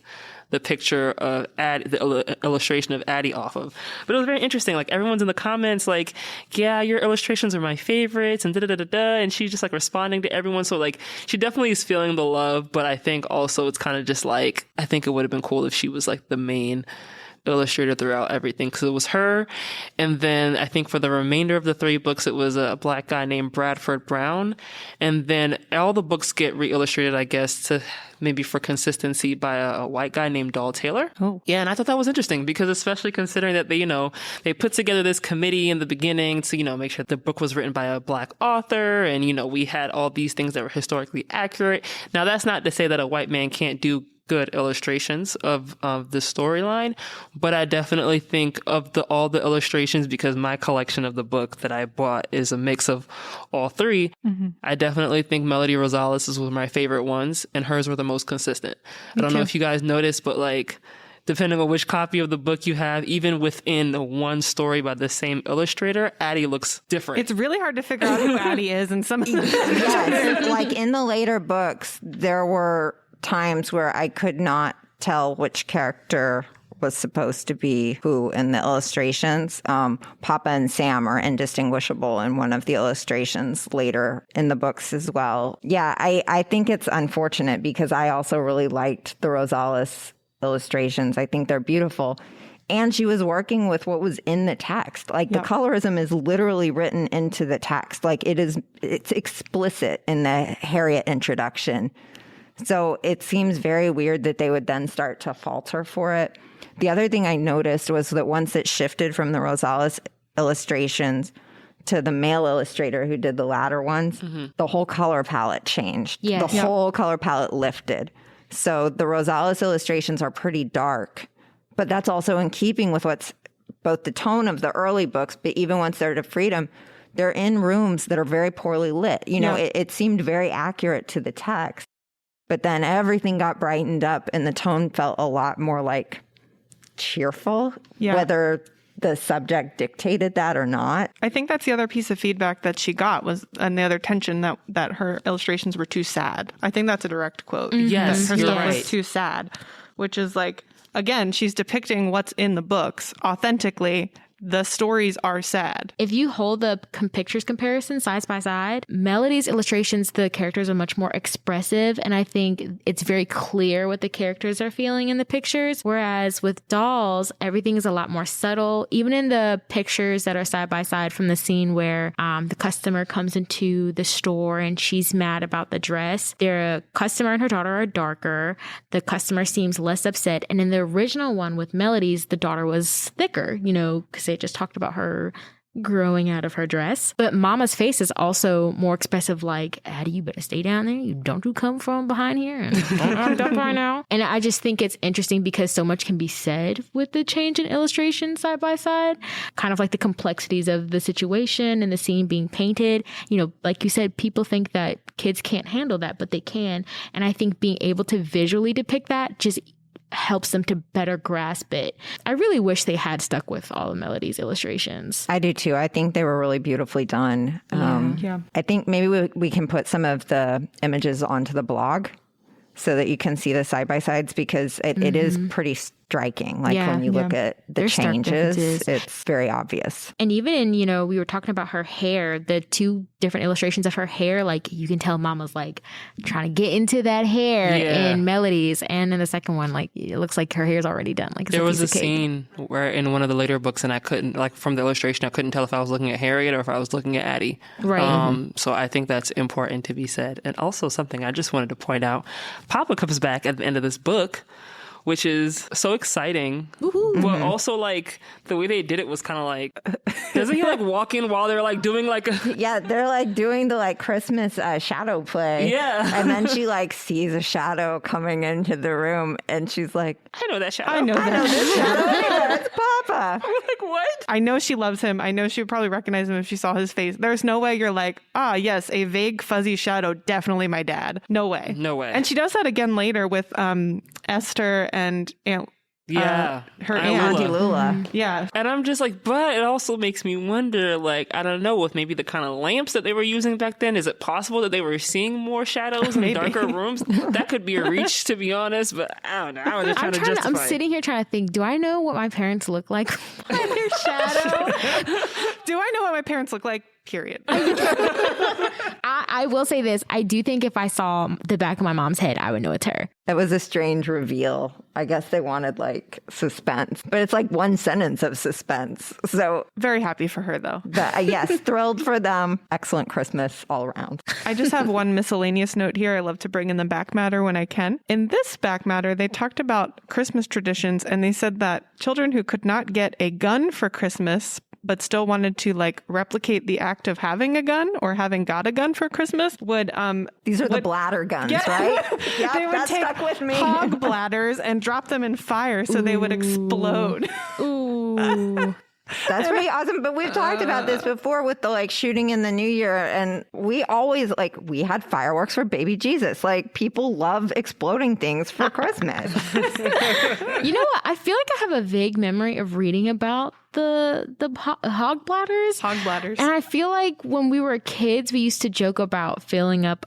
the picture of Addy, the illustration of Addy off of. But it was very interesting. Like everyone's in the comments like, yeah, your illustrations are my favorites and da-da-da-da-da. And she's just like responding to everyone. So like she definitely is feeling the love. But I think also it's kind of just like, I think it would have been cool if she was like the main illustrator throughout everything, because it was her. And then I think for the remainder of the 3 books, it was a Black guy named Bradford Brown. And then all the books get re-illustrated, I guess, to maybe for consistency by a white guy named Doll Taylor. Oh. Yeah, and I thought that was interesting because especially considering that they, they put together this committee in the beginning to, make sure the book was written by a Black author and, we had all these things that were historically accurate. Now, that's not to say that a white man can't do good illustrations of the storyline, but I definitely think of all the illustrations, because my collection of the book that I bought is a mix of all 3. Mm-hmm. I definitely think Melody Rosales was my favorite ones, and hers were the most consistent. I don't know if you guys noticed, but like, depending on which copy of the book you have, even within one story by the same illustrator, Addy looks different. It's really hard to figure out who Addy is in some of the Yes, like in the later books, there were times where I could not tell which character was supposed to be who in the illustrations. Papa and Sam are indistinguishable in one of the illustrations later in the books as well. Yeah, I think it's unfortunate because I also really liked the Rosales illustrations. I think they're beautiful. And she was working with what was in the text. Like the colorism is literally written into the text. Like it's explicit in the Harriet introduction. So it seems very weird that they would then start to falter for it. The other thing I noticed was that once it shifted from the Rosales illustrations to the male illustrator who did the latter ones, the whole color palette changed. Yes. The whole color palette lifted. So the Rosales illustrations are pretty dark, but that's also in keeping with what's both the tone of the early books, but even once they're to Freedom, they're in rooms that are very poorly lit. It seemed very accurate to the text. But then everything got brightened up and the tone felt a lot more like cheerful, whether the subject dictated that or not. I think that's the other piece of feedback that she got was, and the other tension that her illustrations were too sad. I think that's a direct quote. Mm-hmm. Yes, her you're stuff right. was too sad, which is like, again, she's depicting what's in the books authentically. The stories are sad. If you hold the pictures comparison side by side, Melody's illustrations, the characters are much more expressive, and I think it's very clear what the characters are feeling in the pictures. Whereas with Dolls, everything is a lot more subtle. Even in the pictures that are side by side from the scene where the customer comes into the store and she's mad about the dress, their customer and her daughter are darker. The customer seems less upset. And in the original one with Melody's, the daughter was thicker, because they just talked about her growing out of her dress. But Mama's face is also more expressive, like, Addy, you better stay down there. Don't you come from behind here and act up right now. And I just think it's interesting because so much can be said with the change in illustration side by side, kind of like the complexities of the situation and the scene being painted. Like you said, people think that kids can't handle that, but they can. And I think being able to visually depict that just helps them to better grasp it. I really wish they had stuck with all of Melody's illustrations. I do too. I think they were really beautifully done. I think maybe we can put some of the images onto the blog so that you can see the side-by-sides because it is pretty striking. Like Yeah, when you look at the There's stark changes, differences. it's very obvious. And even in, we were talking about her hair, the two different illustrations of her hair, like you can tell Mama's like trying to get into that hair in Melodies. And in the second one, like it looks like her hair's already done. Like there was a scene where in one of the later books, and I couldn't, like from the illustration, I couldn't tell if I was looking at Harriet or if I was looking at Addy. Right. So I think that's important to be said. And also something I just wanted to point out, Papa comes back at the end of this book, which is so exciting. But also, like, the way they did it was kind of like, doesn't he, like, walk in while they're, like, doing, like, Yeah, they're, like, doing the, like, Christmas shadow play. Yeah. And then she, like, sees a shadow coming into the room, and she's like, I know that shadow. I know this shadow. Yeah, it's Papa. I'm like, what? I know she loves him. I know she would probably recognize him if she saw his face. There's no way you're like, yes, a vague, fuzzy shadow, definitely my dad. No way. No way. And she does that again later with Esther and Aunt. Her aunt. Auntie Lula. Yeah. And I'm just like, but it also makes me wonder, like, I don't know, with maybe the kind of lamps that they were using back then, is it possible that they were seeing more shadows in darker rooms? That could be a reach, to be honest, but I don't know. I was just trying to justify I'm sitting here trying to think, do I know what my parents look like by their shadow? Do I know what my parents look like? Period. I will say this. I do think if I saw the back of my mom's head, I would know it's her. It was a strange reveal. I guess they wanted like suspense, but it's like one sentence of suspense. So Very happy for her, though. yes, thrilled for them. Excellent Christmas all around. I just have one miscellaneous note here. I love to bring in the back matter when I can. In this back matter, they talked about Christmas traditions, and they said that children who could not get a gun for Christmas but still wanted to like replicate the act of having a gun or having got a gun for Christmas would These are the bladder guns, right? Yeah, they would that take stuck with me. hog bladders and drop them in fire so they would explode. Ooh. That's pretty awesome. But we've talked about this before with the like shooting in the new year. And we always we had fireworks for baby Jesus. Like people love exploding things for Christmas. You know what? I feel like I have a vague memory of reading about the hog bladders. Hog bladders. And I feel like when we were kids, we used to joke about filling up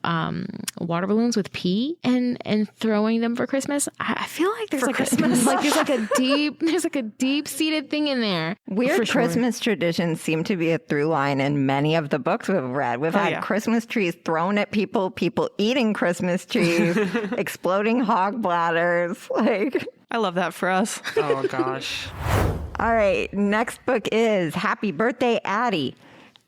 water balloons with pee and throwing them for Christmas. I feel like there's there's a deep seated thing in there. Weird Christmas traditions seem to be a through line in many of the books we've read. We've had Christmas trees thrown at people eating Christmas trees, exploding hog bladders. I love that for us. Oh, gosh. All right, next book is Happy Birthday, Addy.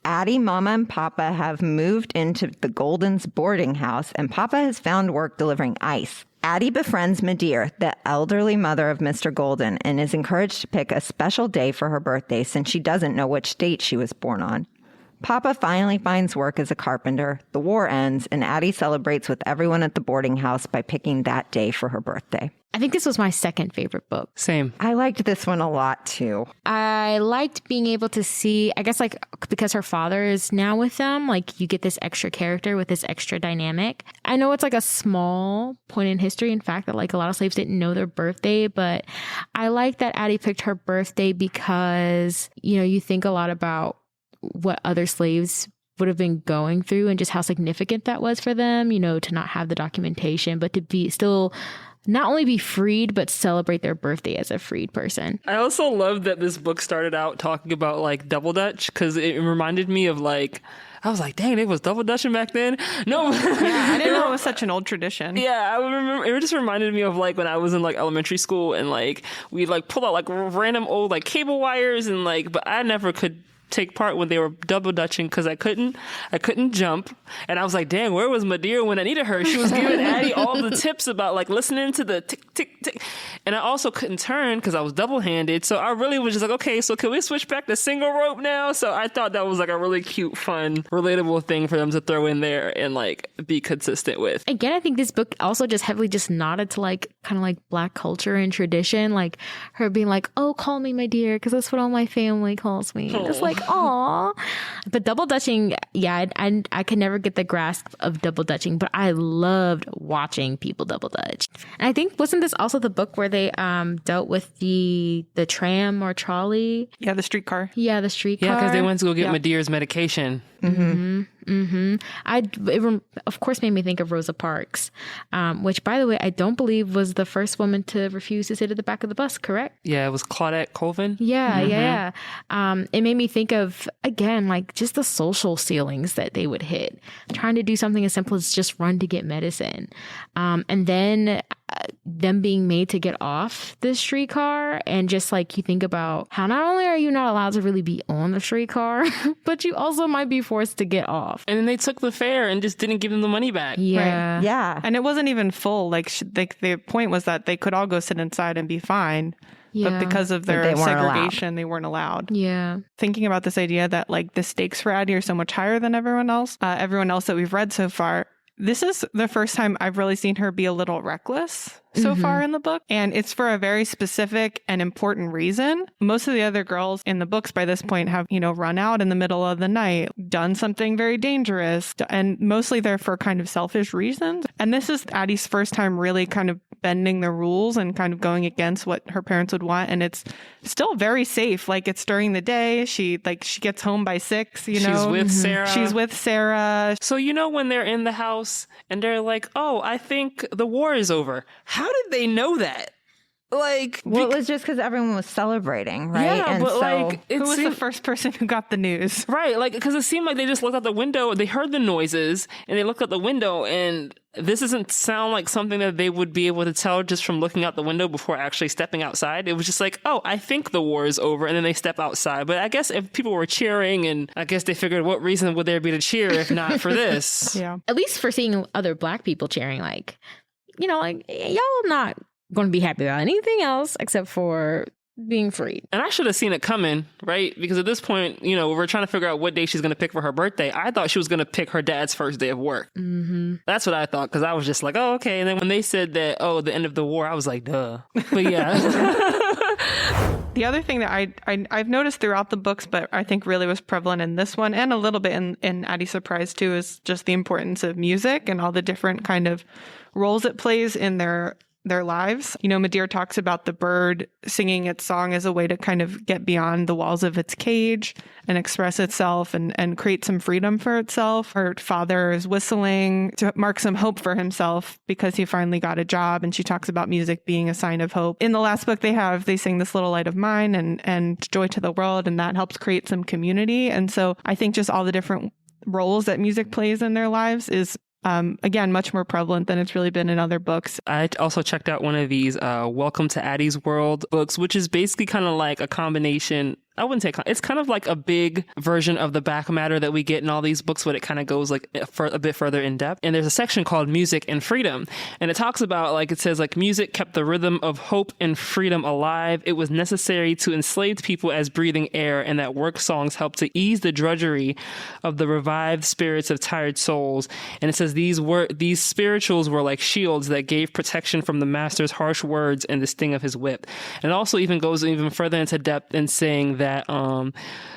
Addy, Mama, and Papa have moved into the Goldens' boarding house, and Papa has found work delivering ice. Addy befriends Madeir, the elderly mother of Mr. Golden, and is encouraged to pick a special day for her birthday since she doesn't know which date she was born on. Papa finally finds work as a carpenter, the war ends, and Addy celebrates with everyone at the boarding house by picking that day for her birthday. I think this was my second favorite book. Same. I liked this one a lot, too. I liked being able to see, I guess, because her father is now with them, you get this extra character with this extra dynamic. I know it's a small point in history, in fact, that a lot of slaves didn't know their birthday, but I like that Addy picked her birthday because, you think a lot about what other slaves would have been going through and just how significant that was for them, to not have the documentation, but to be still not only be freed, but celebrate their birthday as a freed person. I also love that this book started out talking about double Dutch, because it reminded me of I was like, dang, it was double Dutching back then. No, I didn't know it was such an old tradition. Yeah, I remember. It just reminded me of when I was in elementary school and we'd pull out random old cable wires and but I never could take part when they were double dutching because I couldn't jump, and I was like, dang, where was Madeir when I needed her? She was giving Addy all the tips about listening to the tick tick tick, and I also couldn't turn because I was double-handed, so I really was just okay, so can we switch back to single rope now? So I thought that was a really cute, fun, relatable thing for them to throw in there and be consistent with. Again, I think this book also just heavily just nodded to kind of Black culture and tradition, her being oh, call me my dear, because that's what all my family calls me. And it's aw. But double dutching, yeah, I could never get the grasp of double dutching, but I loved watching people double dutch. And I think, wasn't this also the book where they dealt with the tram or trolley. Yeah, the streetcar. Yeah, the streetcar. Yeah, because they went to go get Medea's medication. It of course made me think of Rosa Parks, which, by the way, I don't believe was the first woman to refuse to sit at the back of the bus, correct? Yeah, it was Claudette Colvin. Yeah. It made me think of, again, like just the social ceilings that they would hit, trying to do something as simple as just run to get medicine. And then them being made to get off the streetcar, and just like you think about how not only are you not allowed to really be on the streetcar, but you also might be forced to get off. And then they took the fare and just didn't give them the money back. Yeah. Right. Yeah. And it wasn't even full. Like the point was that they could all go sit inside and be fine. Yeah. But because of But their they weren't segregation, they weren't allowed. Yeah. Thinking about this idea that like the stakes for Addy are so much higher than everyone else that we've read so far. This is the first time I've really seen her be a little reckless so far in the book. And it's for a very specific and important reason. Most of the other girls in the books by this point have, run out in the middle of the night, done something very dangerous, and mostly they're for kind of selfish reasons. And this is Addy's first time really kind of bending the rules and kind of going against what her parents would want. And it's still very safe. Like, it's during the day. She gets home by 6, She's with Sarah. She's with Sarah. So, when they're in the house and they're like, oh, I think the war is over. How did they know that? Like, Well, it was just because everyone was celebrating, right? Yeah, and but so, like, Who was the first person who got the news? right? Like, because it seemed like they just looked out the window, they heard the noises, and they looked out the window, and this doesn't sound like something that they would be able to tell just from looking out the window before actually stepping outside. It was just like, oh, I think the war is over, and then they step outside. But I guess if people were cheering, and I guess they figured, what reason would there be to cheer if not for this? Yeah. At least for seeing other Black people cheering, like, y'all not going to be happy about anything else except for being freed. And I should have seen it coming, right? Because at this point, we're trying to figure out what day she's going to pick for her birthday. I thought she was going to pick her dad's first day of work. Mm-hmm. That's what I thought, because I was just like, oh, okay. And then when they said that, oh, the end of the war, I was like, duh. But yeah. The other thing that I've noticed throughout the books, but I think really was prevalent in this one and a little bit in Addy Surprise too, is just the importance of music and all the different kind of roles it plays in their lives. Medea talks about the bird singing its song as a way to kind of get beyond the walls of its cage and express itself and create some freedom for itself. Her father is whistling to mark some hope for himself because he finally got a job. And she talks about music being a sign of hope. In the last book they sing This Little Light of Mine and Joy to the World, and that helps create some community. And so I think just all the different roles that music plays in their lives is again, much more prevalent than it's really been in other books. I also checked out one of these Welcome to Addy's World books, which is basically kind of like a combination. I wouldn't say it's kind of like a big version of the back matter that we get in all these books, but it kind of goes like a bit further in depth. And there's a section called Music and Freedom. And it talks about, like, it says, like, music kept the rhythm of hope and freedom alive. It was necessary to enslaved people as breathing air, and that work songs helped to ease the drudgery of the revived spirits of tired souls. And it says these spirituals were like shields that gave protection from the master's harsh words and the sting of his whip. And it also even goes even further into depth in saying that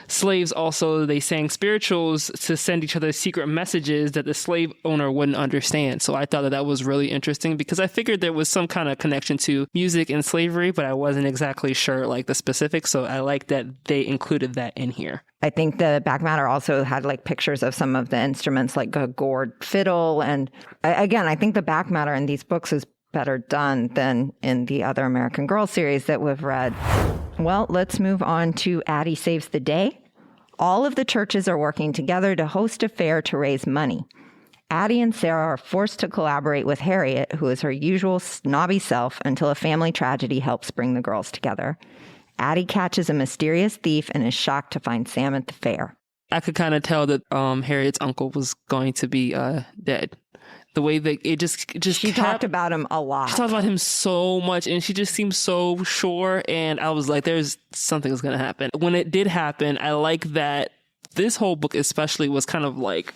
slaves also, they sang spirituals to send each other secret messages that the slave owner wouldn't understand. So I thought that was really interesting, because I figured there was some kind of connection to music and slavery, but I wasn't exactly sure like the specifics. So I like that they included that in here. I think the back matter also had like pictures of some of the instruments, like a gourd fiddle. And I think the back matter in these books is better done than in the other American Girl series that we've read. Well, let's move on to Addy Saves the Day. All of the churches are working together to host a fair to raise money. Addy and Sarah are forced to collaborate with Harriet, who is her usual snobby self, until a family tragedy helps bring the girls together. Addy catches a mysterious thief and is shocked to find Sam at the fair. I could kind of tell that Harriet's uncle was going to be dead. The way that it just she talked about him a lot. She talked about him so much, and she just seemed so sure. And I was like, there's something that's going to happen. When it did happen, I like that this whole book especially was kind of like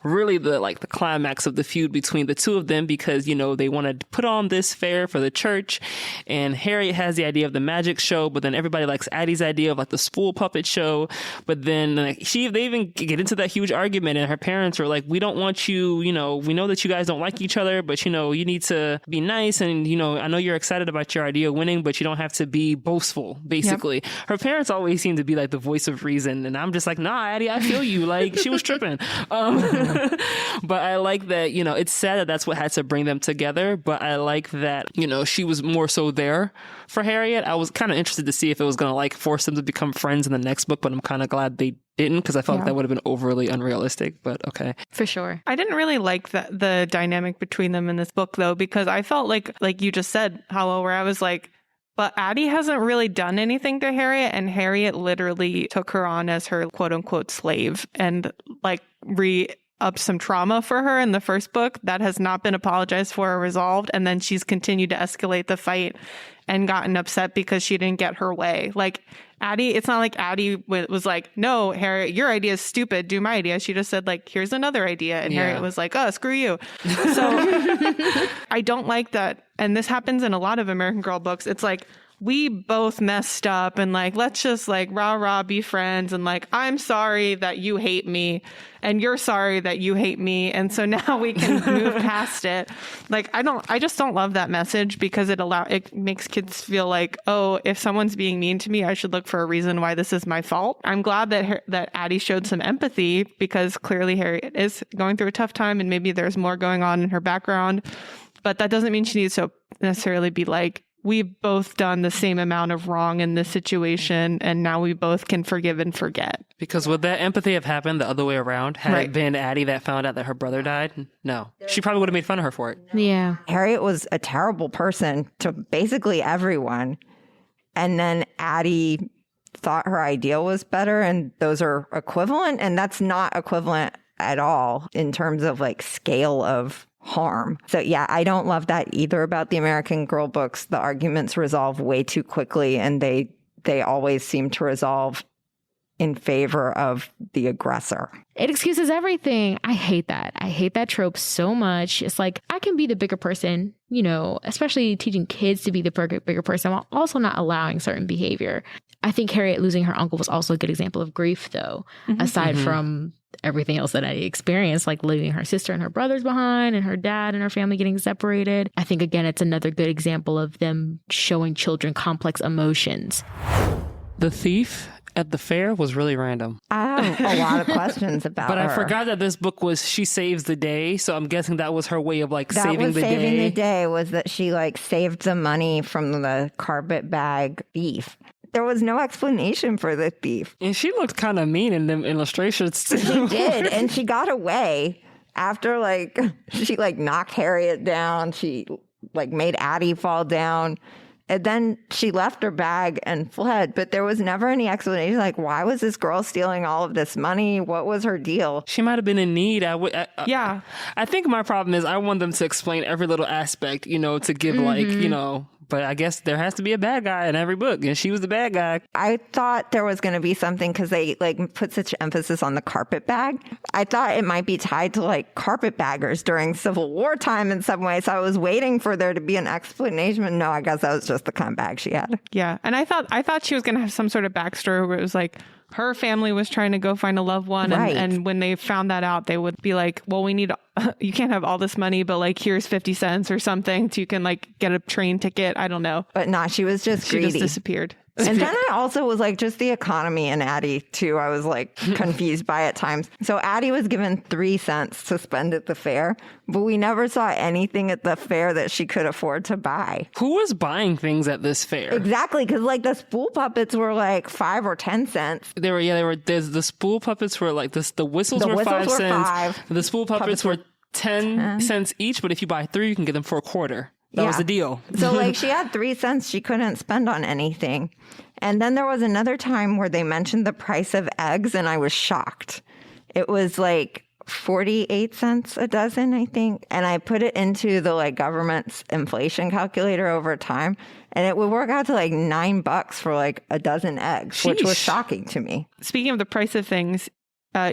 really the climax of the feud between the two of them, because, they want to put on this fair for the church, and Harriet has the idea of the magic show, but then everybody likes Addie's idea of the spool puppet show. But then they even get into that huge argument, and her parents are like, we don't want you, we know that you guys don't like each other, but you need to be nice, and I know you're excited about your idea of winning, but you don't have to be boastful, basically. Yep. Her parents always seem to be the voice of reason, and I'm just like, nah, Addie, I feel you. She was tripping. But I like that, it's sad that that's what had to bring them together, but I like that, she was more so there for Harriet. I was kind of interested to see if it was going to force them to become friends in the next book, but I'm kind of glad they didn't, because I felt like that would have been overly unrealistic, but okay. For sure. I didn't really like the dynamic between them in this book, though, because I felt like you just said, Hollow, where I was like, but Addie hasn't really done anything to Harriet, and Harriet literally took her on as her quote-unquote slave and up some trauma for her in the first book that has not been apologized for or resolved, and then she's continued to escalate the fight and gotten upset because she didn't get her way. Addie, it's not like Addie was like, no, Harriet, your idea is stupid, do my idea. She just said here's another idea, and Harriet was like, oh, screw you. So I don't like that, and this happens in a lot of American Girl books. It's we both messed up, and let's just rah be friends, and I'm sorry that you hate me and you're sorry that you hate me, and so now we can move past it. I just don't love that message, because it makes kids feel oh, if someone's being mean to me, I should look for a reason why this is my fault. I'm glad that Addie showed some empathy, because clearly Harriet is going through a tough time, and maybe there's more going on in her background, but that doesn't mean she needs to necessarily be we've both done the same amount of wrong in this situation, and now we both can forgive and forget. Because would that empathy have happened the other way around? Had it been Addie that found out that her brother died? No. She probably would have made fun of her for it. Yeah. Harriet was a terrible person to basically everyone. And then Addie thought her ideal was better, and those are equivalent. And that's not equivalent at all in terms of scale of harm. So yeah, I don't love that either about the American Girl books. The arguments resolve way too quickly, and they always seem to resolve in favor of the aggressor. It excuses everything. I hate that. I hate that trope so much. It's I can be the bigger person, especially teaching kids to be the bigger person while also not allowing certain behavior. I think Harriet losing her uncle was also a good example of grief, though, aside from everything else that I experienced, leaving her sister and her brothers behind, and her dad and her family getting separated. I think, again, it's another good example of them showing children complex emotions. The thief at the fair was really random. I have a lot of questions about but her. I forgot that this book was She Saves the Day, so I'm guessing that was her way of saving the day. Saving the day was that she saved the money from the carpetbag thief. There was no explanation for the thief. And she looked kind of mean in them illustrations too. She did, and she got away after she knocked Harriet down. She made Addie fall down. And then she left her bag and fled, but there was never any explanation. Why was this girl stealing all of this money? What was her deal? She might have been in need. Yeah. I think my problem is I want them to explain every little aspect, to give but I guess there has to be a bad guy in every book, and she was the bad guy. I thought there was going to be something because they put such emphasis on the carpet bag. I thought it might be tied to carpetbaggers during Civil War time in some way. So I was waiting for there to be an explanation. But no, I guess that was just the kind of bag she had. Yeah, and I thought she was going to have some sort of backstory where it was her family was trying to go find a loved one. Right. And when they found that out, they would be well, you can't have all this money, but here's 50 cents or something so you can get a train ticket. I don't know. But nah, she was just greedy. She just disappeared. And then I also was just the economy in Addie too. I was confused by at times. So Addie was given 3 cents to spend at the fair, but we never saw anything at the fair that she could afford to buy. Who was buying things at this fair? Exactly, because the spool puppets were 5 or 10 cents. They were. There's the spool puppets were the whistles were 5 cents. The spool puppets were 10 cents each, but if you buy 3, you can get them for a quarter. That was the deal. So she had 3 cents she couldn't spend on anything. And then there was another time where they mentioned the price of eggs, and I was shocked. It was 48 cents a dozen, I think. And I put it into the government's inflation calculator over time, and it would work out to $9 for a dozen eggs, which was shocking to me. Speaking of the price of things,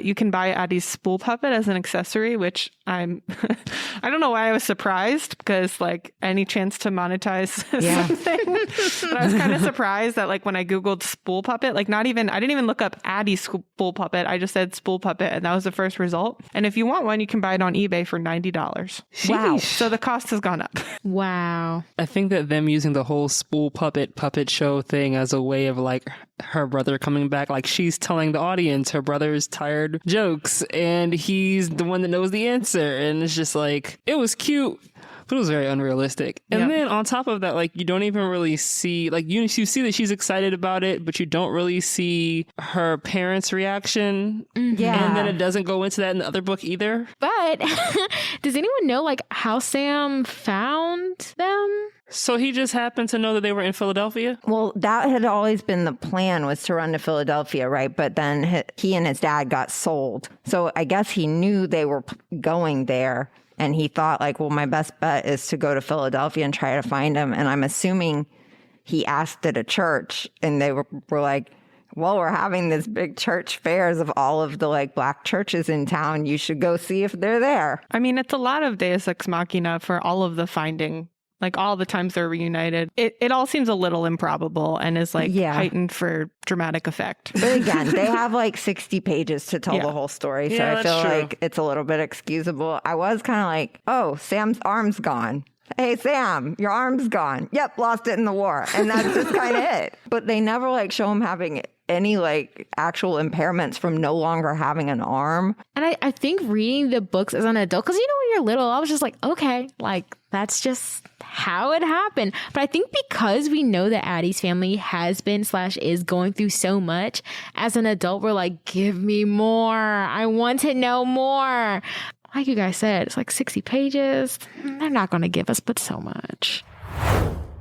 you can buy Addy's spool puppet as an accessory, which I don't know why I was surprised, because like any chance to monetize something. But I was kind of surprised that like when I Googled spool puppet, like I didn't even look up Addy's spool puppet. I just said spool puppet and that was the first result. And if you want one, you can buy it on eBay for $90. Wow. So the cost has gone up. Wow. I think that them using the whole spool puppet show thing as a way of like her brother coming back, like she's telling the audience her brother's tired jokes and he's the one that knows the answer. And it's just like, it was cute, but it was very unrealistic. And then on top of that, like you don't even really see, like you see that she's excited about it, but you don't really see her parents' reaction. Yeah. And then it doesn't go into that in the other book either. But does anyone know like how Sam found them? So he just happened to know that they were in Philadelphia? Well, that had always been the plan, was to run to Philadelphia, right? But then he and his dad got sold. So I guess he knew they were going there. And he thought like, well, my best bet is to go to Philadelphia and try to find him. And I'm assuming he asked at a church and they were like, well, we're having this big church fairs of all of the like black churches in town. You should go see if they're there. I mean, it's a lot of Deus Ex Machina for all of the finding. Like all the times they're reunited, it all seems a little improbable and is like heightened for dramatic effect. But again, they have like 60 pages to tell the whole story. So I feel like it's a little bit excusable. I was kind of like, oh, Sam's arm's gone. Hey, Sam, your arm's gone. Yep, lost it in the war. And that's just kind of it. But they never like show him having any like actual impairments from no longer having an arm. And I think reading the books as an adult, because you know when you're little, I was just like, okay, like that's just how it happened. But I think because we know that Addy's family has been / is going through so much, as an adult, we're like, give me more. I want to know more. Like you guys said, it's like 60 pages. They're not going to give us but so much.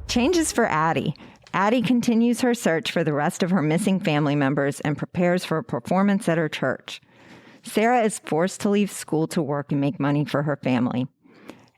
Changes for Addy. Addy continues her search for the rest of her missing family members and prepares for a performance at her church. Sarah is forced to leave school to work and make money for her family.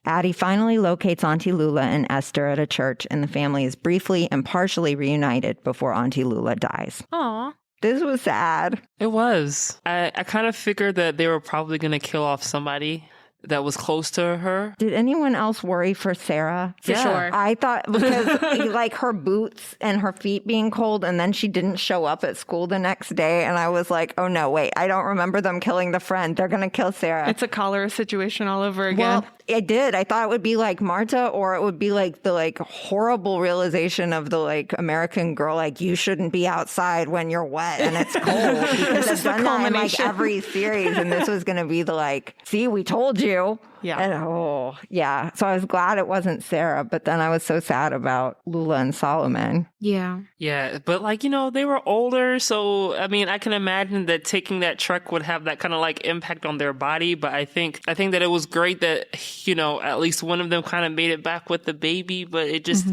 Addy finally locates Auntie Lula and Esther at a church, and the family is briefly and partially reunited before Auntie Lula dies. Aw. This was sad. It was. I kind of figured that they were probably going to kill off somebody that was close to her. Did anyone else worry for Sarah? For sure. I thought because like her boots and her feet being cold, and then she didn't show up at school the next day. And I was like, oh no, wait, I don't remember them killing the friend. They're going to kill Sarah. It's a cholera situation all over again. Well, I did. I thought it would be like Marta, or it would be like the like horrible realization of the like American girl, like you shouldn't be outside when you're wet and it's cold. Because I've done that in like every series, and this was going to be the like, see, we told you. Yeah. And so I was glad it wasn't Sarah, but then I was so sad about Lula and Solomon. Yeah. Yeah, but like, you know, they were older, so I mean, I can imagine that taking that truck would have that kind of like impact on their body, but I think that it was great that, you know, at least one of them kind of made it back with the baby, but it just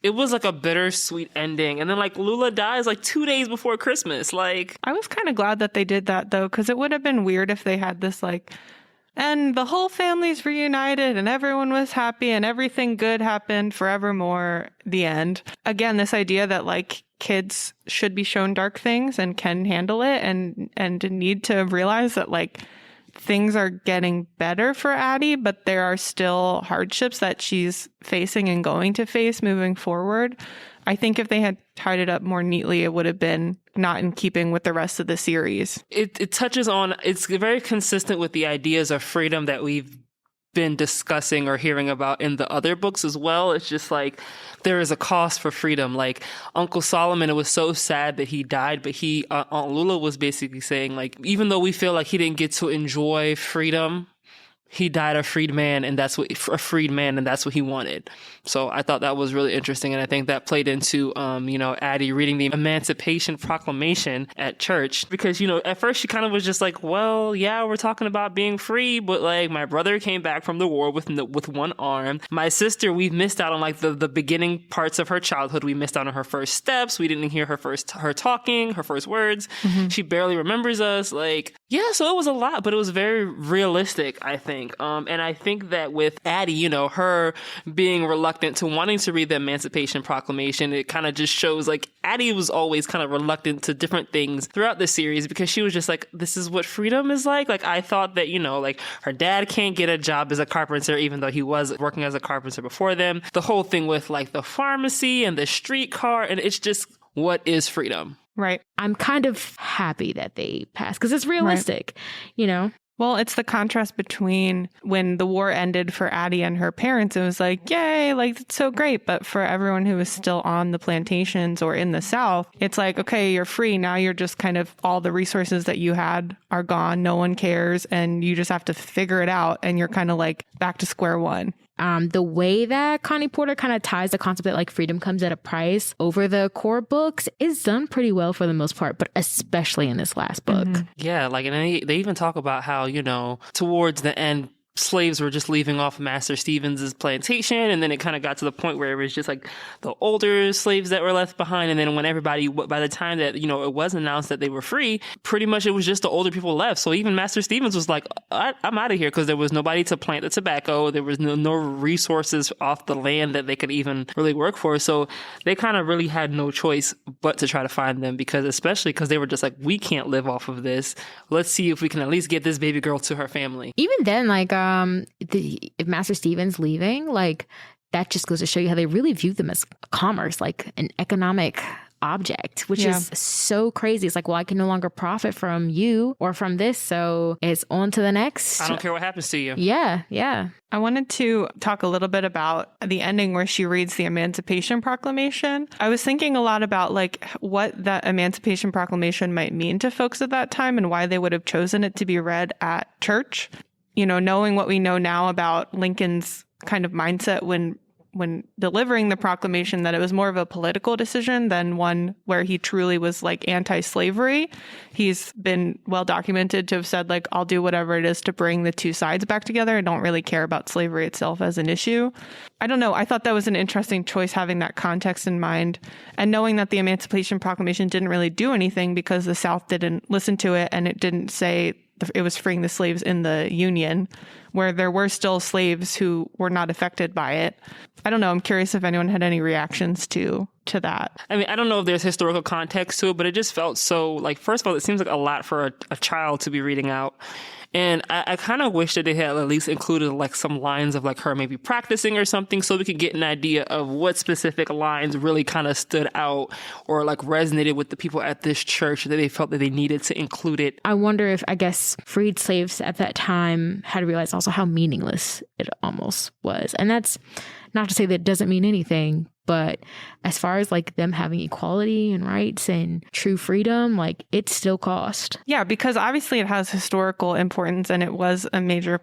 it was like a bittersweet ending. And then like Lula dies like 2 days before Christmas. Like, I was kind of glad that they did that though, because it would have been weird if they had this like, and the whole family's reunited and everyone was happy and everything good happened forevermore, the end. Again, this idea that like kids should be shown dark things and can handle it and need to realize that like things are getting better for Addy, but there are still hardships that she's facing and going to face moving forward. I think if they had tied it up more neatly, it would have been not in keeping with the rest of the series. It touches on, it's very consistent with the ideas of freedom that we've been discussing or hearing about in the other books as well. It's just like there is a cost for freedom. Like Uncle Solomon, it was so sad that he died, but Aunt Lula was basically saying like, even though we feel like he didn't get to enjoy freedom, he died a freed man, and that's what he wanted. So I thought that was really interesting, and I think that played into Addy reading the Emancipation Proclamation at church, because at first she kind of was just like, well, yeah, we're talking about being free, but like my brother came back from the war with one arm. My sister, we've missed out on like the beginning parts of her childhood. We missed out on her first steps. We didn't hear her talking, her first words. Mm-hmm. She barely remembers us. Like, Yeah, so it was a lot, but it was very realistic, I think. And I think that with Addy, you know, her being reluctant to wanting to read the Emancipation Proclamation, it kind of just shows like Addy was always kind of reluctant to different things throughout the series because she was just like, this is what freedom is like. Like, I thought that, you know, like her dad can't get a job as a carpenter, even though he was working as a carpenter before them. The whole thing with like the pharmacy and the streetcar, and it's just, what is freedom? Right. I'm kind of happy that they passed because it's realistic, you know? Well, it's the contrast between when the war ended for Addy and her parents, it was like, yay, like, it's so great. But for everyone who was still on the plantations or in the South, it's like, okay, you're free. Now you're just kind of, all the resources that you had are gone. No one cares. And you just have to figure it out. And you're kind of like back to square one. The way that Connie Porter kind of ties the concept that like freedom comes at a price over the core books is done pretty well for the most part, but especially in this last book. Mm-hmm. Yeah, like, and they even talk about how, you know, towards the end, slaves were just leaving off Master Stevens's plantation, and then it kind of got to the point where it was just like the older slaves that were left behind, and then when everybody, by the time that, you know, it was announced that they were free, pretty much it was just the older people left. So even Master Stevens was like, I'm out of here, because there was nobody to plant the tobacco, there was no resources off the land that they could even really work for. So they kind of really had no choice but to try to find them, because especially because they were just like, we can't live off of this. Let's see if we can at least get this baby girl to her family. Even then, like, if Master Stevens leaving, like, that just goes to show you how they really view them as commerce, like an economic object, which is so crazy. It's like, well, I can no longer profit from you or from this, so it's on to the next. I don't care what happens to you. Yeah. I wanted to talk a little bit about the ending where she reads the Emancipation Proclamation. I was thinking a lot about like what that Emancipation Proclamation might mean to folks at that time and why they would have chosen it to be read at church. You know, knowing what we know now about Lincoln's kind of mindset when delivering the proclamation, that it was more of a political decision than one where he truly was like anti-slavery. He's been well documented to have said like, I'll do whatever it is to bring the two sides back together. I don't really care about slavery itself as an issue. I don't know. I thought that was an interesting choice, having that context in mind and knowing that the Emancipation Proclamation didn't really do anything because the South didn't listen to it, and it didn't say it was freeing the slaves in the Union, where there were still slaves who were not affected by it. I don't know. I'm curious if anyone had any reactions to that. I mean, I don't know if there's historical context to it, but it just felt so, like, first of all, it seems like a lot for a child to be reading out. And I kind of wish that they had at least included like some lines of like her maybe practicing or something, so we could get an idea of what specific lines really kind of stood out or like resonated with the people at this church that they felt that they needed to include it. I wonder if, I guess, freed slaves at that time had realized also how meaningless it almost was. And that's not to say that it doesn't mean anything, but as far as like them having equality and rights and true freedom, like it still cost. Yeah, because obviously it has historical importance and it was a major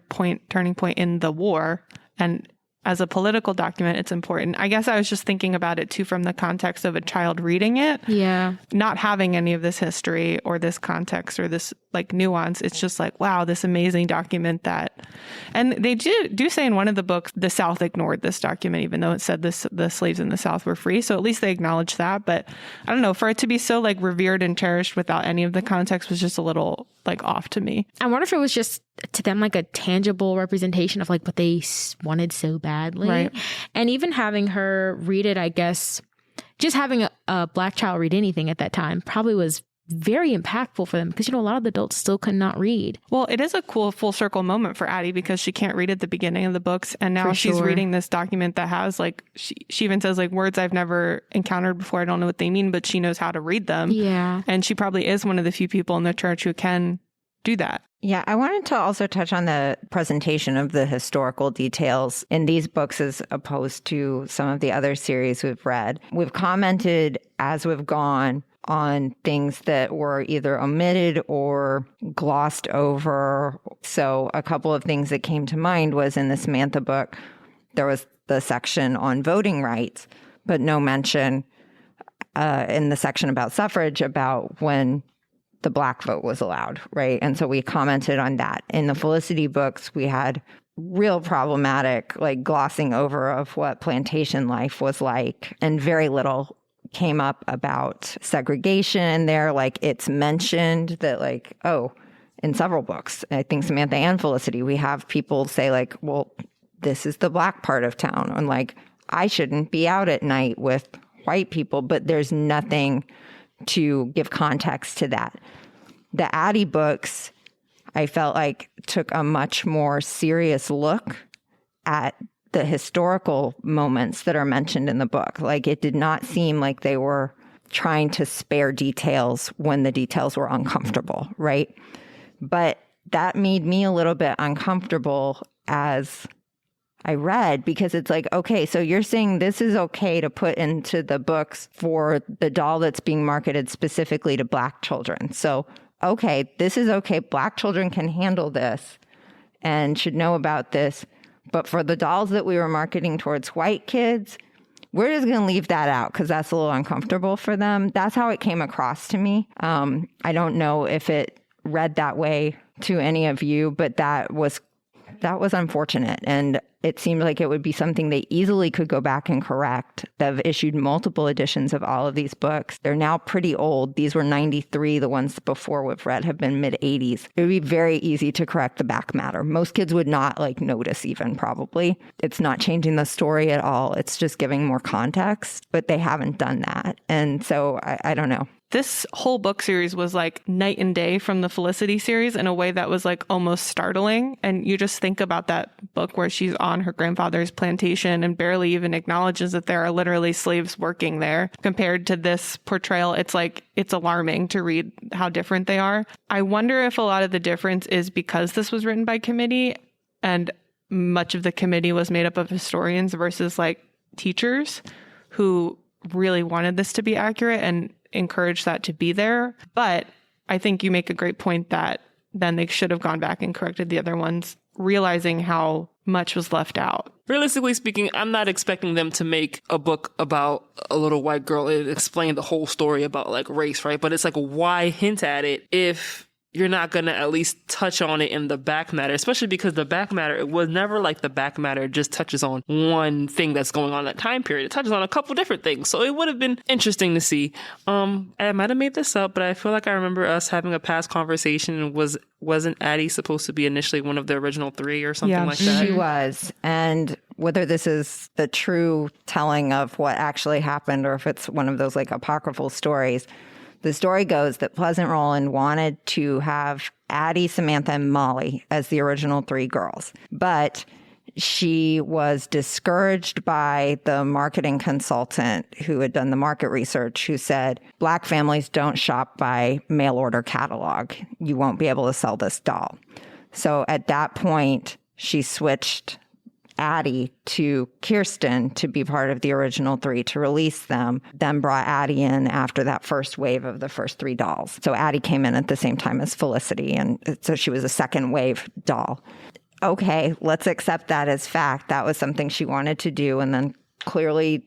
turning point in the war. And as a political document, it's important. I guess I was just thinking about it too from the context of a child reading it. Yeah. Not having any of this history or this context or this like nuance. It's just like, wow, this amazing document that, and they do say in one of the books, the South ignored this document, even though it said the slaves in the South were free. So at least they acknowledge that. But I don't know, for it to be so like revered and cherished without any of the context was just a little like off to me. I wonder if it was just to them like a tangible representation of like what they wanted so badly. Right. And even having her read it, I guess, just having a Black child read anything at that time probably was very impactful for them, because, you know, a lot of the adults still could not read. Well, it is a cool full circle moment for Addy, because she can't read at the beginning of the books. And now she's reading this document that has like, she even says like words I've never encountered before. I don't know what they mean, but she knows how to read them. Yeah. And she probably is one of the few people in the church who can do that. Yeah, I wanted to also touch on the presentation of the historical details in these books as opposed to some of the other series we've read. We've commented as we've gone on things that were either omitted or glossed over. So a couple of things that came to mind was in the Samantha book, there was the section on voting rights, but no mention in the section about suffrage about when the Black vote was allowed, right? And so we commented on that. In the Felicity books, we had real problematic, like glossing over of what plantation life was like, and very little came up about segregation in there. Like it's mentioned that like, oh, in several books. I think Samantha and Felicity, we have people say like, well, this is the Black part of town. And like, I shouldn't be out at night with white people, but there's nothing to give context to that. The Addy books, I felt like took a much more serious look at the historical moments that are mentioned in the book. Like, it did not seem like they were trying to spare details when the details were uncomfortable, right? But that made me a little bit uncomfortable as I read, because it's like, okay, so you're saying this is okay to put into the books for the doll that's being marketed specifically to Black children. So, okay, this is okay. Black children can handle this and should know about this. But for the dolls that we were marketing towards white kids, we're just going to leave that out because that's a little uncomfortable for them. That's how it came across to me. I don't know if it read that way to any of you, but that was unfortunate. And it seemed like it would be something they easily could go back and correct. They've issued multiple editions of all of these books. They're now pretty old. These were 93. The ones before we've read have been mid-80s. It would be very easy to correct the back matter. Most kids would not notice even, probably. It's not changing the story at all. It's just giving more context, but they haven't done that. And so I don't know. This whole book series was like night and day from the Felicity series in a way that was like almost startling. And you just think about that book where she's on her grandfather's plantation and barely even acknowledges that there are literally slaves working there. Compared to this portrayal, it's like, it's alarming to read how different they are. I wonder if a lot of the difference is because this was written by committee and much of the committee was made up of historians versus like teachers who really wanted this to be accurate and encourage that to be there. But I think you make a great point that then they should have gone back and corrected the other ones, realizing how much was left out. Realistically speaking, I'm not expecting them to make a book about a little white girl and explain the whole story about like race, right? But it's like, why hint at it if you're not going to at least touch on it in the back matter, especially because the back matter, it was never like the back matter just touches on one thing that's going on in that time period. It touches on a couple different things. So it would have been interesting to see. I might have made this up, but I feel like I remember us having a past conversation. Wasn't Addy supposed to be initially one of the original 3 or something like that? She was. And whether this is the true telling of what actually happened or if it's one of those like apocryphal stories, the story goes that Pleasant Rowland wanted to have Addy, Samantha, and Molly as the original 3 girls. But she was discouraged by the marketing consultant who had done the market research, who said, Black families don't shop by mail order catalog. You won't be able to sell this doll. So at that point, she switched Addy to Kirsten to be part of the original 3 to release them, then brought Addy in after that first wave of the first 3 dolls. So Addy came in at the same time as Felicity, and so she was a second wave doll. Okay, let's accept that as fact. That was something she wanted to do, and then clearly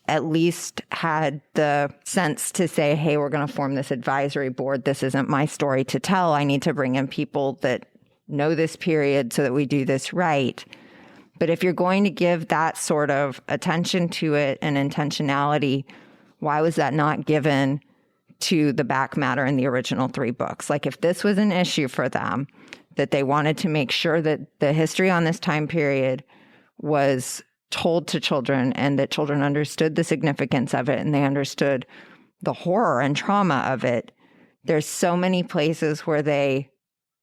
at least had the sense to say, hey, we're going to form this advisory board. This isn't my story to tell. I need to bring in people that know this period so that we do this right. But if you're going to give that sort of attention to it and intentionality, why was that not given to the back matter in the original 3 books? Like, if this was an issue for them, that they wanted to make sure that the history on this time period was told to children and that children understood the significance of it and they understood the horror and trauma of it, there's so many places where they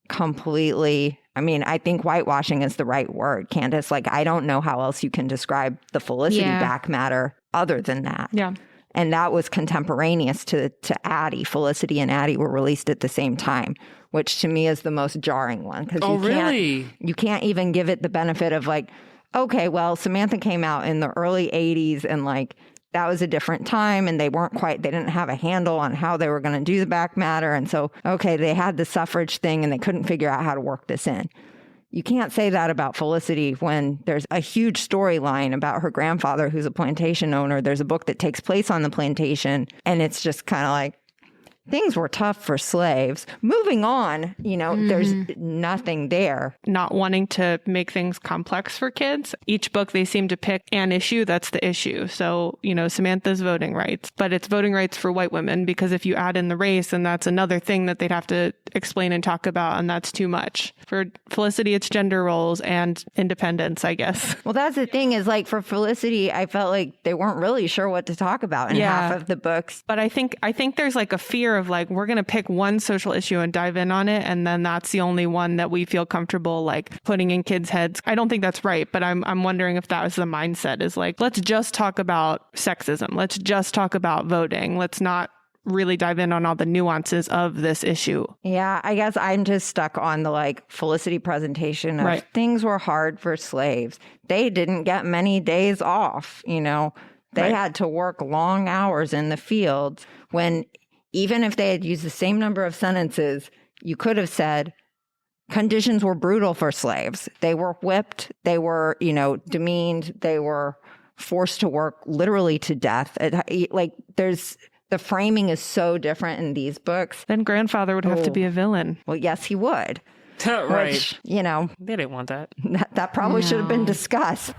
completely... I think whitewashing is the right word, Candace. Like, I don't know how else you can describe the Felicity back matter other than that. Yeah. And that was contemporaneous to Addy. Felicity and Addy were released at the same time, which to me is the most jarring one. You can't even give it the benefit of like, okay, well, Samantha came out in the early 80s and like, that was a different time and they didn't have a handle on how they were going to do the back matter. And so, okay, they had the suffrage thing and they couldn't figure out how to work this in. You can't say that about Felicity when there's a huge storyline about her grandfather who's a plantation owner. There's a book that takes place on the plantation and it's just kind of like, things were tough for slaves. Moving on, there's nothing there. Not wanting to make things complex for kids. Each book, they seem to pick an issue that's the issue. So, Samantha's voting rights, but it's voting rights for white women, because if you add in the race, then that's another thing that they'd have to explain and talk about, and that's too much. For Felicity, it's gender roles and independence, I guess. Well, that's the thing is, like, for Felicity, I felt like they weren't really sure what to talk about in half of the books. But I think there's like a fear of like, we're going to pick one social issue and dive in on it, and then that's the only one that we feel comfortable like putting in kids' heads. I don't think that's right, but I'm wondering if that was the mindset, is like, let's just talk about sexism. Let's just talk about voting. Let's not really dive in on all the nuances of this issue. Yeah, I guess I'm just stuck on the like Felicity presentation of things were hard for slaves. They didn't get many days off, They had to work long hours in the fields when, even if they had used the same number of sentences, you could have said conditions were brutal for slaves. They were whipped. They were, demeaned. They were forced to work literally to death. The framing is so different in these books. Then grandfather would have to be a villain. Well, yes, he would. Right. Which, they didn't want that. That probably should have been discussed.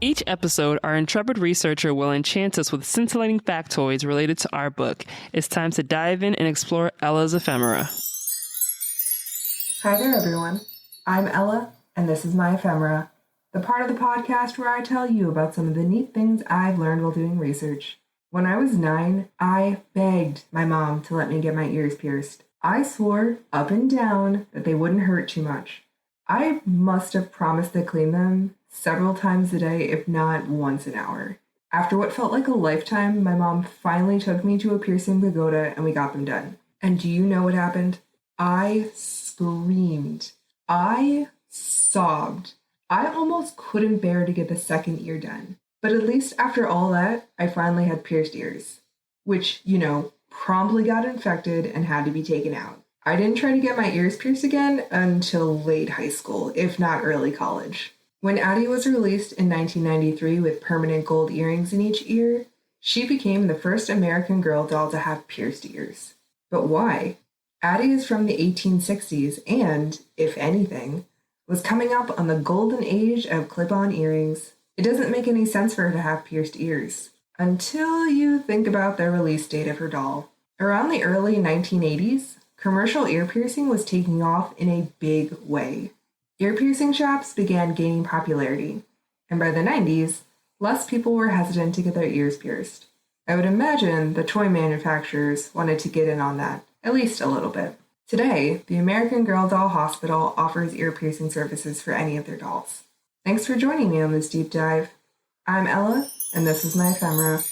Each episode, our intrepid researcher will enchant us with scintillating factoids related to our book. It's time to dive in and explore Ella's ephemera. Hi there, everyone. I'm Ella, and this is my ephemera, the part of the podcast where I tell you about some of the neat things I've learned while doing research. When I was 9, I begged my mom to let me get my ears pierced. I swore up and down that they wouldn't hurt too much. I must have promised to clean them several times a day, if not once an hour. After what felt like a lifetime, my mom finally took me to a piercing pagoda and we got them done. And do you know what happened? I screamed. I sobbed. I almost couldn't bear to get the second ear done. But at least after all that, I finally had pierced ears, which, promptly got infected and had to be taken out. I didn't try to get my ears pierced again until late high school, if not early college. When Addy was released in 1993 with permanent gold earrings in each ear, she became the first American girl doll to have pierced ears. But why? Addy is from the 1860s and, if anything, was coming up on the golden age of clip-on earrings. It doesn't make any sense for her to have pierced ears, until you think about the release date of her doll. Around the early 1980s, commercial ear piercing was taking off in a big way. Ear piercing shops began gaining popularity, and by the 90s, less people were hesitant to get their ears pierced. I would imagine the toy manufacturers wanted to get in on that, at least a little bit. Today, the American Girl Doll Hospital offers ear piercing services for any of their dolls. Thanks for joining me on this deep dive. I'm Ella, and this is my ephemera.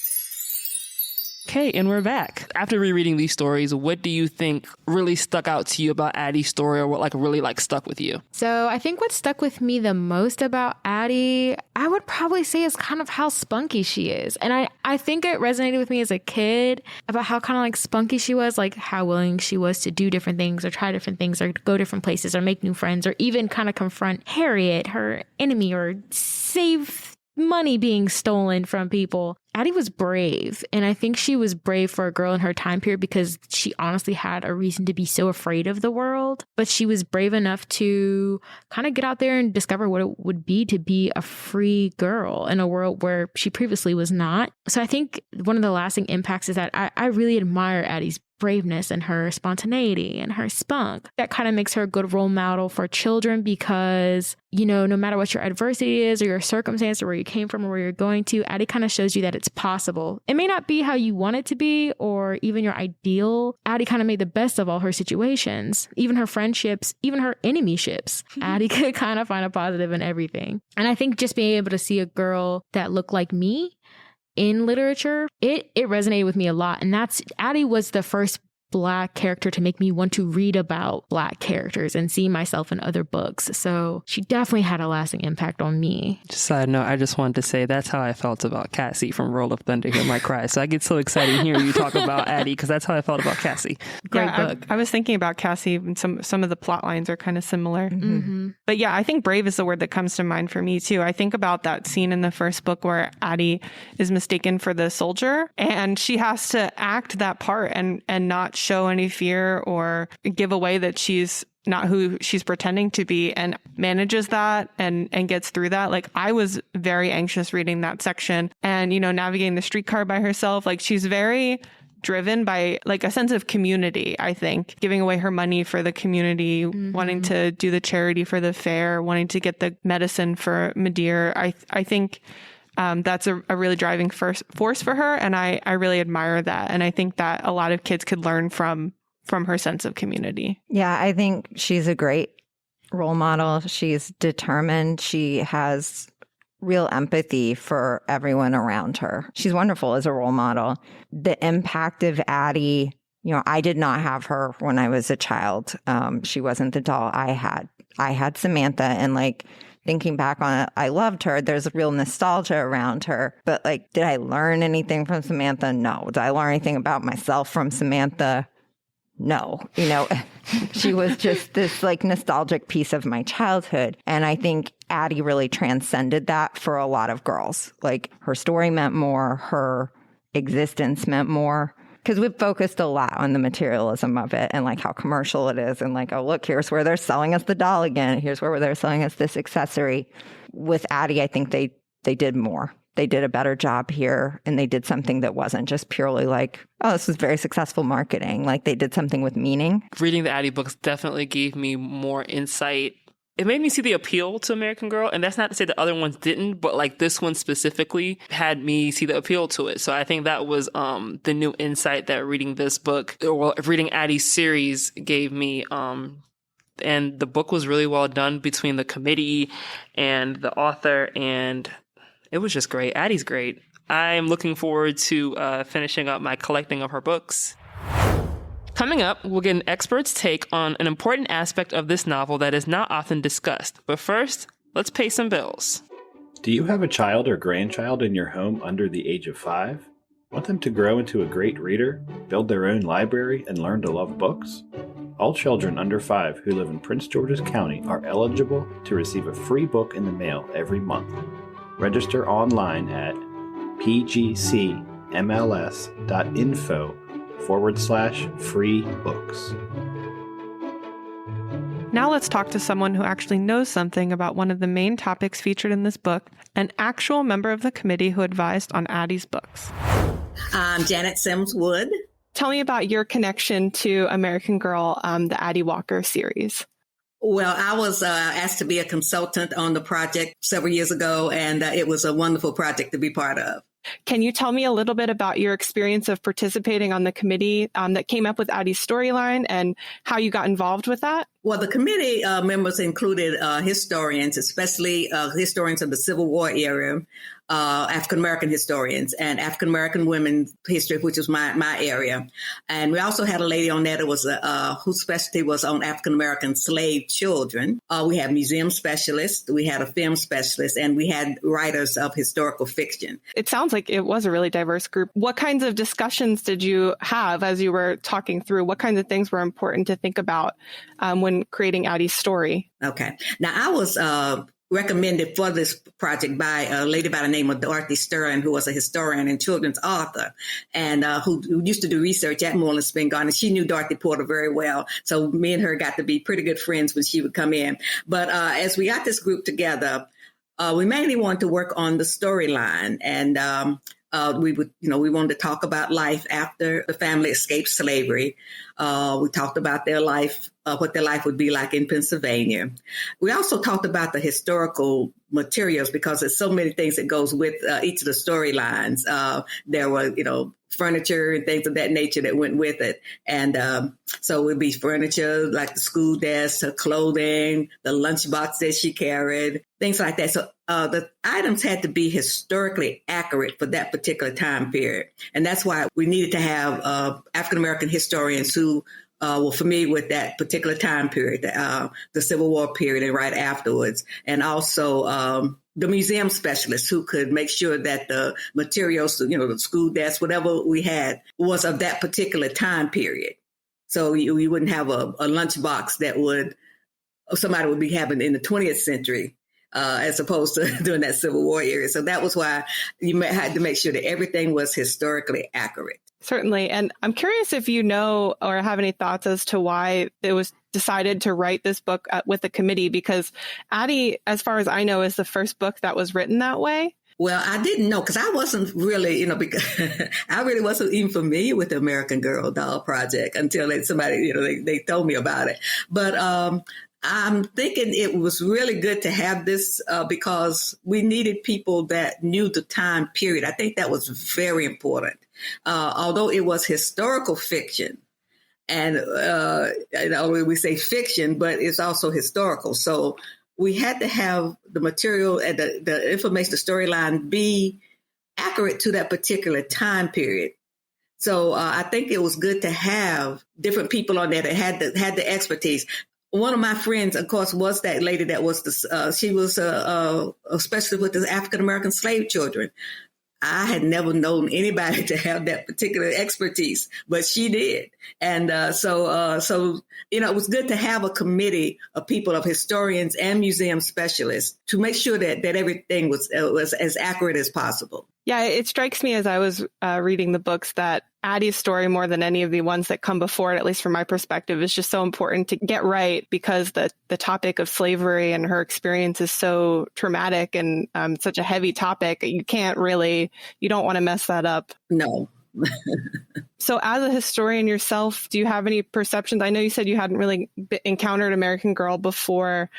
Okay, and we're back. After rereading these stories, what do you think really stuck out to you about Addy's story, or what really stuck with you? So I think what stuck with me the most about Addy, I would probably say, is kind of how spunky she is. And I think it resonated with me as a kid about how kind of spunky she was, how willing she was to do different things or try different things or go different places or make new friends or even kind of confront Harriet, her enemy, or save money being stolen from people. Addy was brave, and I think she was brave for a girl in her time period because she honestly had a reason to be so afraid of the world, but she was brave enough to kind of get out there and discover what it would be to be a free girl in a world where she previously was not. So I think one of the lasting impacts is that I really admire Addy's braveness and her spontaneity and her spunk. That kind of makes her a good role model for children because, no matter what your adversity is or your circumstance or where you came from or where you're going to, Addy kind of shows you that it's possible. It may not be how you want it to be or even your ideal. Addy kind of made the best of all her situations, even her friendships, even her enemy-ships. Addy could kind of find a positive in everything. And I think just being able to see a girl that looked like me in literature, it resonated with me a lot. And Addy was the first Black character to make me want to read about Black characters and see myself in other books. So she definitely had a lasting impact on me. Just side note, I just wanted to say that's how I felt about Cassie from Roll of Thunder, Hear My Cry. So I get so excited hearing you talk about Addy because that's how I felt about Cassie. Great book. I was thinking about Cassie, and some of the plot lines are kind of similar. Mm-hmm. But yeah, I think brave is the word that comes to mind for me too. I think about that scene in the first book where Addy is mistaken for the soldier, and she has to act that part and not show any fear or give away that she's not who she's pretending to be, and manages that and gets through that. Like, I was very anxious reading that section, and, you know, navigating the streetcar by herself. Like, she's very driven by like a sense of community, I think, giving away her money for the community, wanting to do the charity for the fair, wanting to get the medicine for Madeir. I think that's a really driving force for her. And I really admire that. And I think that a lot of kids could learn from her sense of community. Yeah, I think she's a great role model. She's determined. She has real empathy for everyone around her. She's wonderful as a role model. The impact of Addy, you know, I did not have her when I was a child. She wasn't the doll I had. I had Samantha, and like thinking back on it, I loved her. There's a real nostalgia around her. But like, did I learn anything from Samantha? No. Did I learn anything about myself from Samantha? No. You know, she was just this like nostalgic piece of my childhood. And I think Addy really transcended that for a lot of girls. Like, her story meant more, her existence meant more. Because we've focused a lot on the materialism of it and like how commercial it is. And like, oh, look, here's where they're selling us the doll again. Here's where they're selling us this accessory. With Addy, I think they did more. They did a better job here, and they did something that wasn't just purely like, oh, this was very successful marketing. Like, they did something with meaning. Reading the Addy books definitely gave me more insight. It made me see the appeal to American Girl, and that's not to say the other ones didn't, but like this one specifically had me see the appeal to it. So I think that was the new insight that reading this book, or reading Addy's series, gave me. And the book was really well done between the committee and the author, and it was just great. Addy's great. I'm looking forward to finishing up my collecting of her books. Coming up, we'll get an expert's take on an important aspect of this novel that is not often discussed. But first, let's pay some bills. Do you have a child or grandchild in your home under the age of 5? Want them to grow into a great reader, build their own library, and learn to love books? All children under 5 who live in Prince George's County are eligible to receive a free book in the mail every month. Register online at pgcmls.info/free books. Now let's talk to someone who actually knows something about one of the main topics featured in this book, an actual member of the committee who advised on Addy's books. I'm Janet Sims Wood. Tell me about your connection to American Girl, the Addy Walker series. Well, I was asked to be a consultant on the project several years ago, and it was a wonderful project to be part of. Can you tell me a little bit about your experience of participating on the committee that came up with Addy's storyline and how you got involved with that? Well, the committee members included historians, especially historians of the Civil War era, African-American historians, and African-American women's history, which is my area. And we also had a lady on there that was whose specialty was on African-American slave children. We had museum specialists, we had a film specialist, and we had writers of historical fiction. It sounds like it was a really diverse group. What kinds of discussions did you have as you were talking through? What kinds of things were important to think about when creating Addy's story? Okay. Now, I was recommended for this project by a lady by the name of Dorothy Sterling, who was a historian and children's author, and who used to do research at Moreland Spin Garden. She knew Dorothy Porter very well, so me and her got to be pretty good friends when she would come in. But as we got this group together, we mainly wanted to work on the storyline, and we wanted to talk about life after the family escaped slavery. We talked about their life, what their life would be like in Pennsylvania. We also talked about the historical materials, because there's so many things that goes with each of the storylines. There were, furniture and things of that nature that went with it. And so it would be furniture like the school desk, her clothing, the lunchbox that she carried, things like that. So the items had to be historically accurate for that particular time period. And that's why we needed to have African-American historians who were familiar with that particular time period, the Civil War period and right afterwards. And also the museum specialists who could make sure that the materials, the school desks, whatever we had was of that particular time period. So you wouldn't have a lunchbox that somebody would be having in the 20th century. As opposed to during that Civil War era. So that was why you had to make sure that everything was historically accurate. Certainly. And I'm curious if you know or have any thoughts as to why it was decided to write this book with the committee, because Addy, as far as I know, is the first book that was written that way. Well, I didn't know because I wasn't really, because I really wasn't even familiar with the American Girl Doll Project until somebody, they told me about it. But I'm thinking it was really good to have this because we needed people that knew the time period. I think that was very important. Although it was historical fiction, and we say fiction, but it's also historical. So we had to have the material and the information, the storyline be accurate to that particular time period. So I think it was good to have different people on there that had the expertise. One of my friends, of course, was that lady that was she was especially with the African-American slave children. I had never known anybody to have that particular expertise, but she did. And so it was good to have a committee of people, of historians and museum specialists to make sure that everything was as accurate as possible. Yeah, it strikes me as I was reading the books that Addy's story, more than any of the ones that come before it, at least from my perspective, is just so important to get right because the topic of slavery and her experience is so traumatic and such a heavy topic. You don't want to mess that up. No. So as a historian yourself, do you have any perceptions? I know you said you hadn't really encountered American Girl before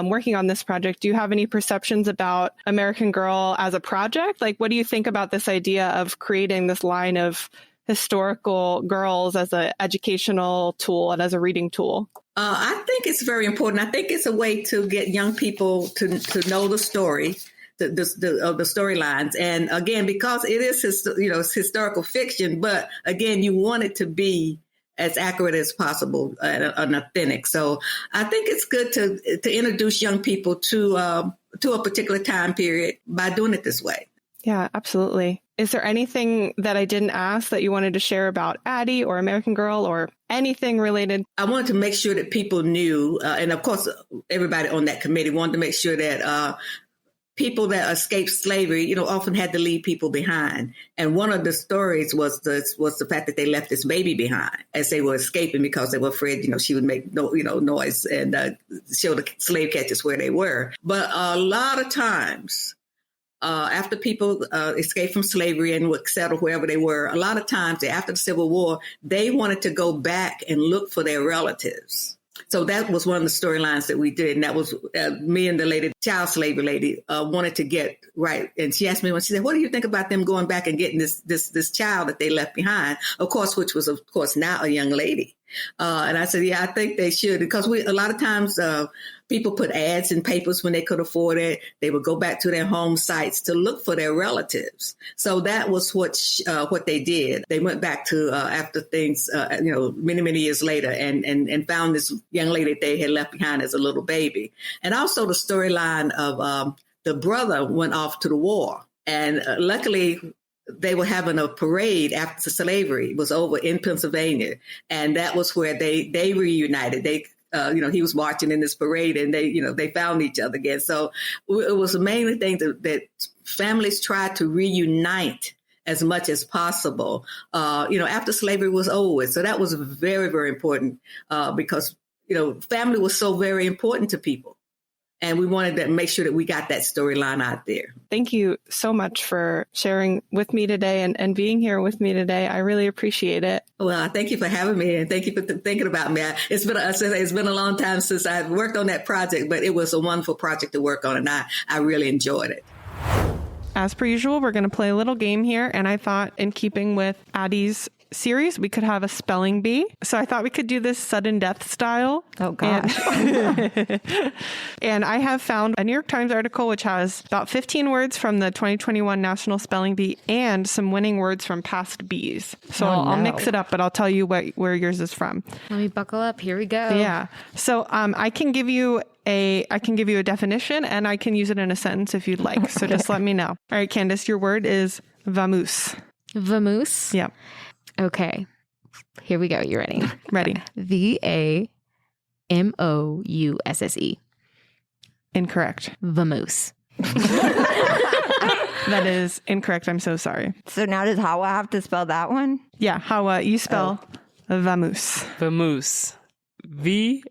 working on this project. Do you have any perceptions about American Girl as a project? Like, what do you think about this idea of creating this line of historical girls as an educational tool and as a reading tool? I think it's very important. I think it's a way to get young people to know the story, the storylines. And again, because it is it's historical fiction, but again, you want it to be as accurate as possible and authentic. So I think it's good to introduce young people to a particular time period by doing it this way. Yeah, absolutely. Is there anything that I didn't ask that you wanted to share about Addy or American Girl or anything related? I wanted to make sure that people knew, and of course, everybody on that committee wanted to make sure that people that escaped slavery, often had to leave people behind. And one of the stories was the fact that they left this baby behind as they were escaping because they were afraid, she would make noise and show the slave catchers where they were. But a lot of times, after people escaped from slavery and would settle wherever they were, a lot of times after the Civil War, they wanted to go back and look for their relatives. So that was one of the storylines that we did. And that was me and the lady, child slavery lady, wanted to get right. And she asked me she said, what do you think about them going back and getting this child that they left behind? Of course, which was, of course, now a young lady. And I said, yeah, I think they should, because a lot of times people put ads in papers when they could afford it. They would go back to their home sites to look for their relatives. So that was what they did. They went back to after things, many, many years later and found this young lady that they had left behind as a little baby. And also the storyline of the brother went off to the war. And luckily, they were having a parade after slavery was over in Pennsylvania. And that was where they reunited. He was marching in this parade and they found each other again. So it was the main thing that families tried to reunite as much as possible, after slavery was over. So that was very, very important because, family was so very important to people. And we wanted to make sure that we got that storyline out there. Thank you so much for sharing with me today and being here with me today. I really appreciate it. Well, thank you for having me and thank you for thinking about me. It's been a long time since I've worked on that project, but it was a wonderful project to work on and I really enjoyed it. As per usual, we're going to play a little game here. And I thought in keeping with Addy's series, we could have a spelling bee. So I thought we could do this sudden death style. Oh, gosh. And I have found a New York Times article which has about 15 words from the 2021 National Spelling Bee and some winning words from past bees. So I'll mix it up, but I'll tell you where yours is from. Let me buckle up. Here we go. Yeah. So I can give you a definition and I can use it in a sentence if you'd like. So just let me know. All right, Candace, your word is vamoose. Vamoose? Yeah. Okay. Here we go. You ready? Ready. VAMOUSSE. Incorrect. Vamoose. That is incorrect. I'm so sorry. So now does Hawa have to spell that one? Yeah. How you spell vamoose? Vamoose. VAMOOSE.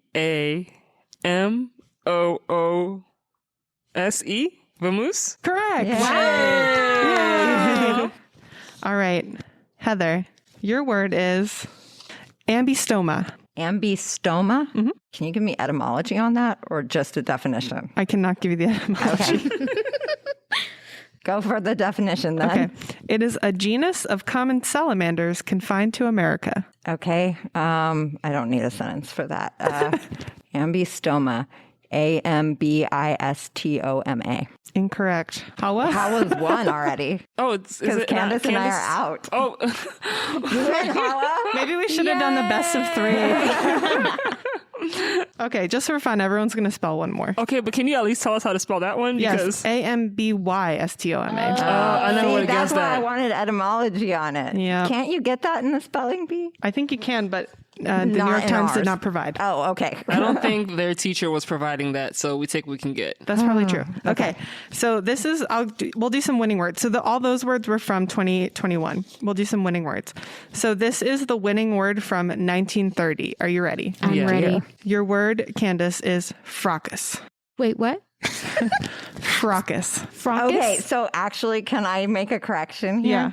Vamoose? Correct. Yay. Yay. All right. Heather, your word is ambystoma. Ambystoma? Mm-hmm. Can you give me etymology on that or just a definition? I cannot give you the etymology. Okay. Go for the definition then. Okay. It is a genus of common salamanders confined to America. Okay. I don't need a sentence for that. Ambystoma. AMBISTOMA. Incorrect. Hawa? Hawa's won already. Oh, Because Candace and I are out. Oh. You win, Hawa. Maybe we should have done the best of 3. Okay, just for fun, everyone's going to spell one more. Okay, but can you at least tell us how to spell that one? Yes, AMBYSTOMA. I know what That's against why that. I wanted etymology on it. Yeah. Can't you get that in the spelling bee? I think you can, but the New Not York in Times did ours. not provide. Oh, okay. I don't think their teacher was providing that, so we take what we can get. That's probably true. Okay. So this is, we'll do some winning words. So all those words were from 2021. We'll do some winning words. So this is the winning word from 1930. Are you ready? I'm ready. Your word, Candace, is fracas. Wait, what? Fracas. Fracas? Okay, so actually, can I make a correction here? Yeah.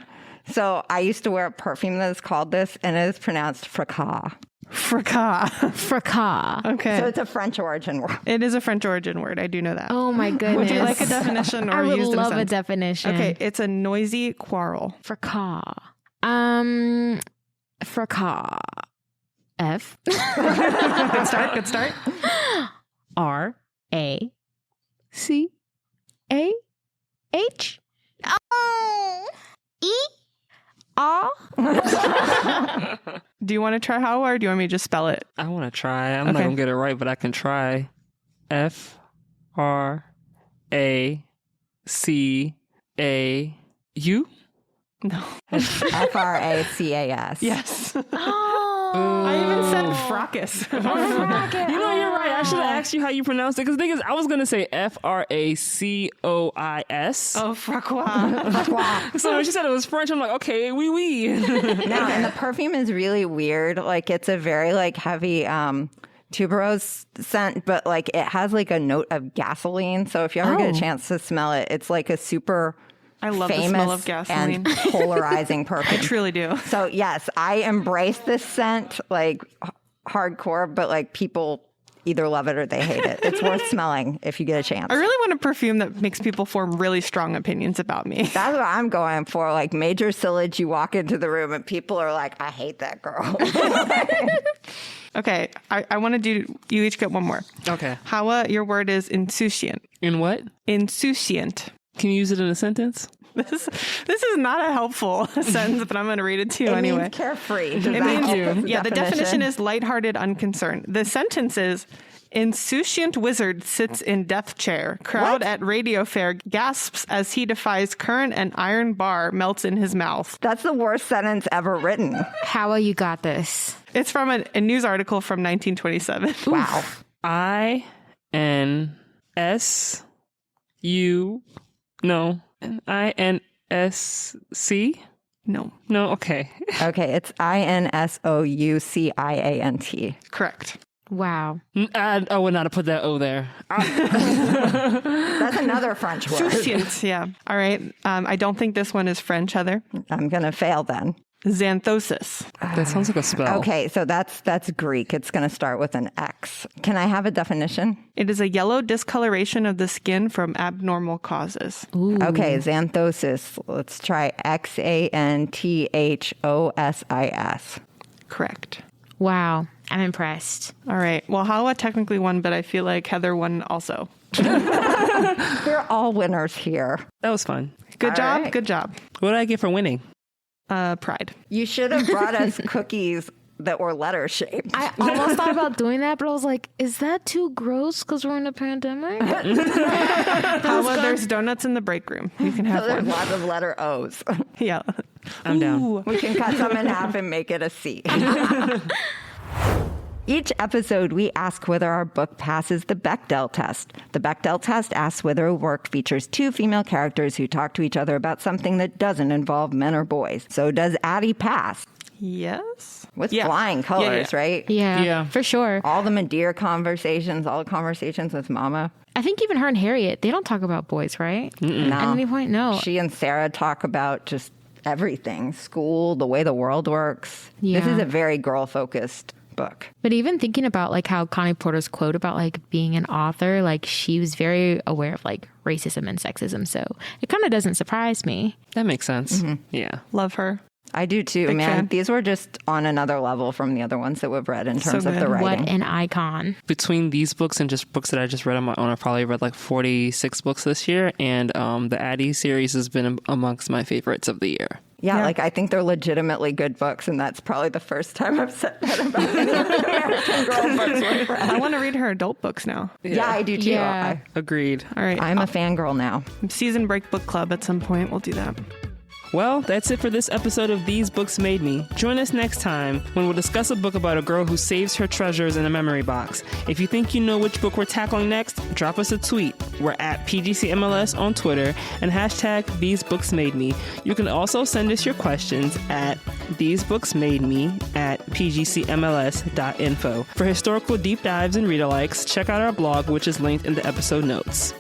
So I used to wear a perfume that is called this, and it is pronounced fracas. Fracas. Fracas. Okay. So it's a French origin word. It is a French origin word. I do know that. Oh my goodness. Would you like a definition or I would use love a sentence? definition. Okay, it's a noisy quarrel. Fracas. Fracas. F. Good start. Good start. RACAH. Oh. Do you want to try how, or do you want me to just spell it? I want to try. I'm not going to get it right, but I can try. FRACAU? No. FRACAS. Yes. Oh. I even said fracas. You know, you're right. I should have asked you how you pronounce it, because the thing is, I was going to say FRACOIS. Oh, fracas. So when she said it was French, I'm like, okay, oui. No, and the perfume is really weird. Like, it's a very, like, heavy tuberose scent, but, like, it has, like, a note of gasoline. So if you ever get a chance to smell it, it's, like, a super I love the famous smell of gasoline. and polarizing perfume. I truly do. So, yes, I embrace this scent, like, hardcore, but, like, people either love it or they hate it. It's worth smelling if you get a chance. I really want a perfume that makes people form really strong opinions about me. That's what I'm going for. Like, major sillage, you walk into the room and people are like, I hate that girl. Okay, I want to do, you each get one more. Okay. Hawa, your word is insouciant. In what? Insouciant. Can you use it in a sentence? This is not a helpful sentence, but I'm going to read it to you anyway. It means carefree. Does It that means, help with the the definition is lighthearted, unconcerned. The sentence is, insouciant wizard sits in death chair. Crowd at radio fair gasps as he defies current and iron bar melts in his mouth. That's the worst sentence ever written. How you got this? It's from a news article from 1927. Wow. INSC? No. No, okay. Okay, it's INSOUCIANT. Correct. Wow. I would not have put that O there. That's another French word. Insouciant, yeah. All right. I don't think this one is French, Heather. I'm going to fail then. Xanthosis. That sounds like a spell. Okay, so that's Greek. It's going to start with an X. Can I have a definition? It is a yellow discoloration of the skin from abnormal causes. Ooh. Okay, xanthosis. Let's try Xanthhosis. Correct. Wow. I'm impressed. All right. Well, Hala technically won, but I feel like Heather won also. We're all winners here. That was fun. Good All job. right. Good job. What did I get for winning? Pride. You should have brought us cookies that were letter shaped. I almost thought about doing that, but I was like, is that too gross because we're in a pandemic? Hala, there's donuts in the break room. You can have There's one. lots of letter O's. Yeah. I'm down. Ooh. We can cut some in half and make it a C. Each episode, we ask whether our book passes the Bechdel test. The Bechdel test asks whether a work features two female characters who talk to each other about something that doesn't involve men or boys. So does Addy pass? Yes. With Yeah. flying colors, Yeah. right? Yeah, for sure. All the Medea conversations, all the conversations with Mama. I think even her and Harriet, they don't talk about boys, right? No. At any point, no. She and Sarah talk about just everything. School, the way the world works. Yeah. This is a very girl-focused book. But even thinking about like how Connie Porter's quote about like being an author, like she was very aware of like racism and sexism. So it kind of doesn't surprise me. That makes sense. Yeah. Love her. I do too, Big man. fan. These were just on another level from the other ones that we've read in So terms of the good. writing. What an icon. Between these books and just books that I just read on my own, I've probably read like 46 books this year. And the Addy series has been amongst my favorites of the year. Yeah, Yeah. like I think they're legitimately good books, and that's probably the first time I've said that about any American girl books we've read. I want to read her adult books now. Yeah, I do too. Yeah. Agreed. All right. I'm a fangirl now. Season break book club at some point. We'll do that. Well, that's it for this episode of These Books Made Me. Join us next time when we'll discuss a book about a girl who saves her treasures in a memory box. If you think you know which book we're tackling next, drop us a tweet. We're at PGCMLS on Twitter and hashtag These Books Made Me. You can also send us your questions at thesebooksmademe@pgcmls.info. For historical deep dives and read-alikes, check out our blog, which is linked in the episode notes.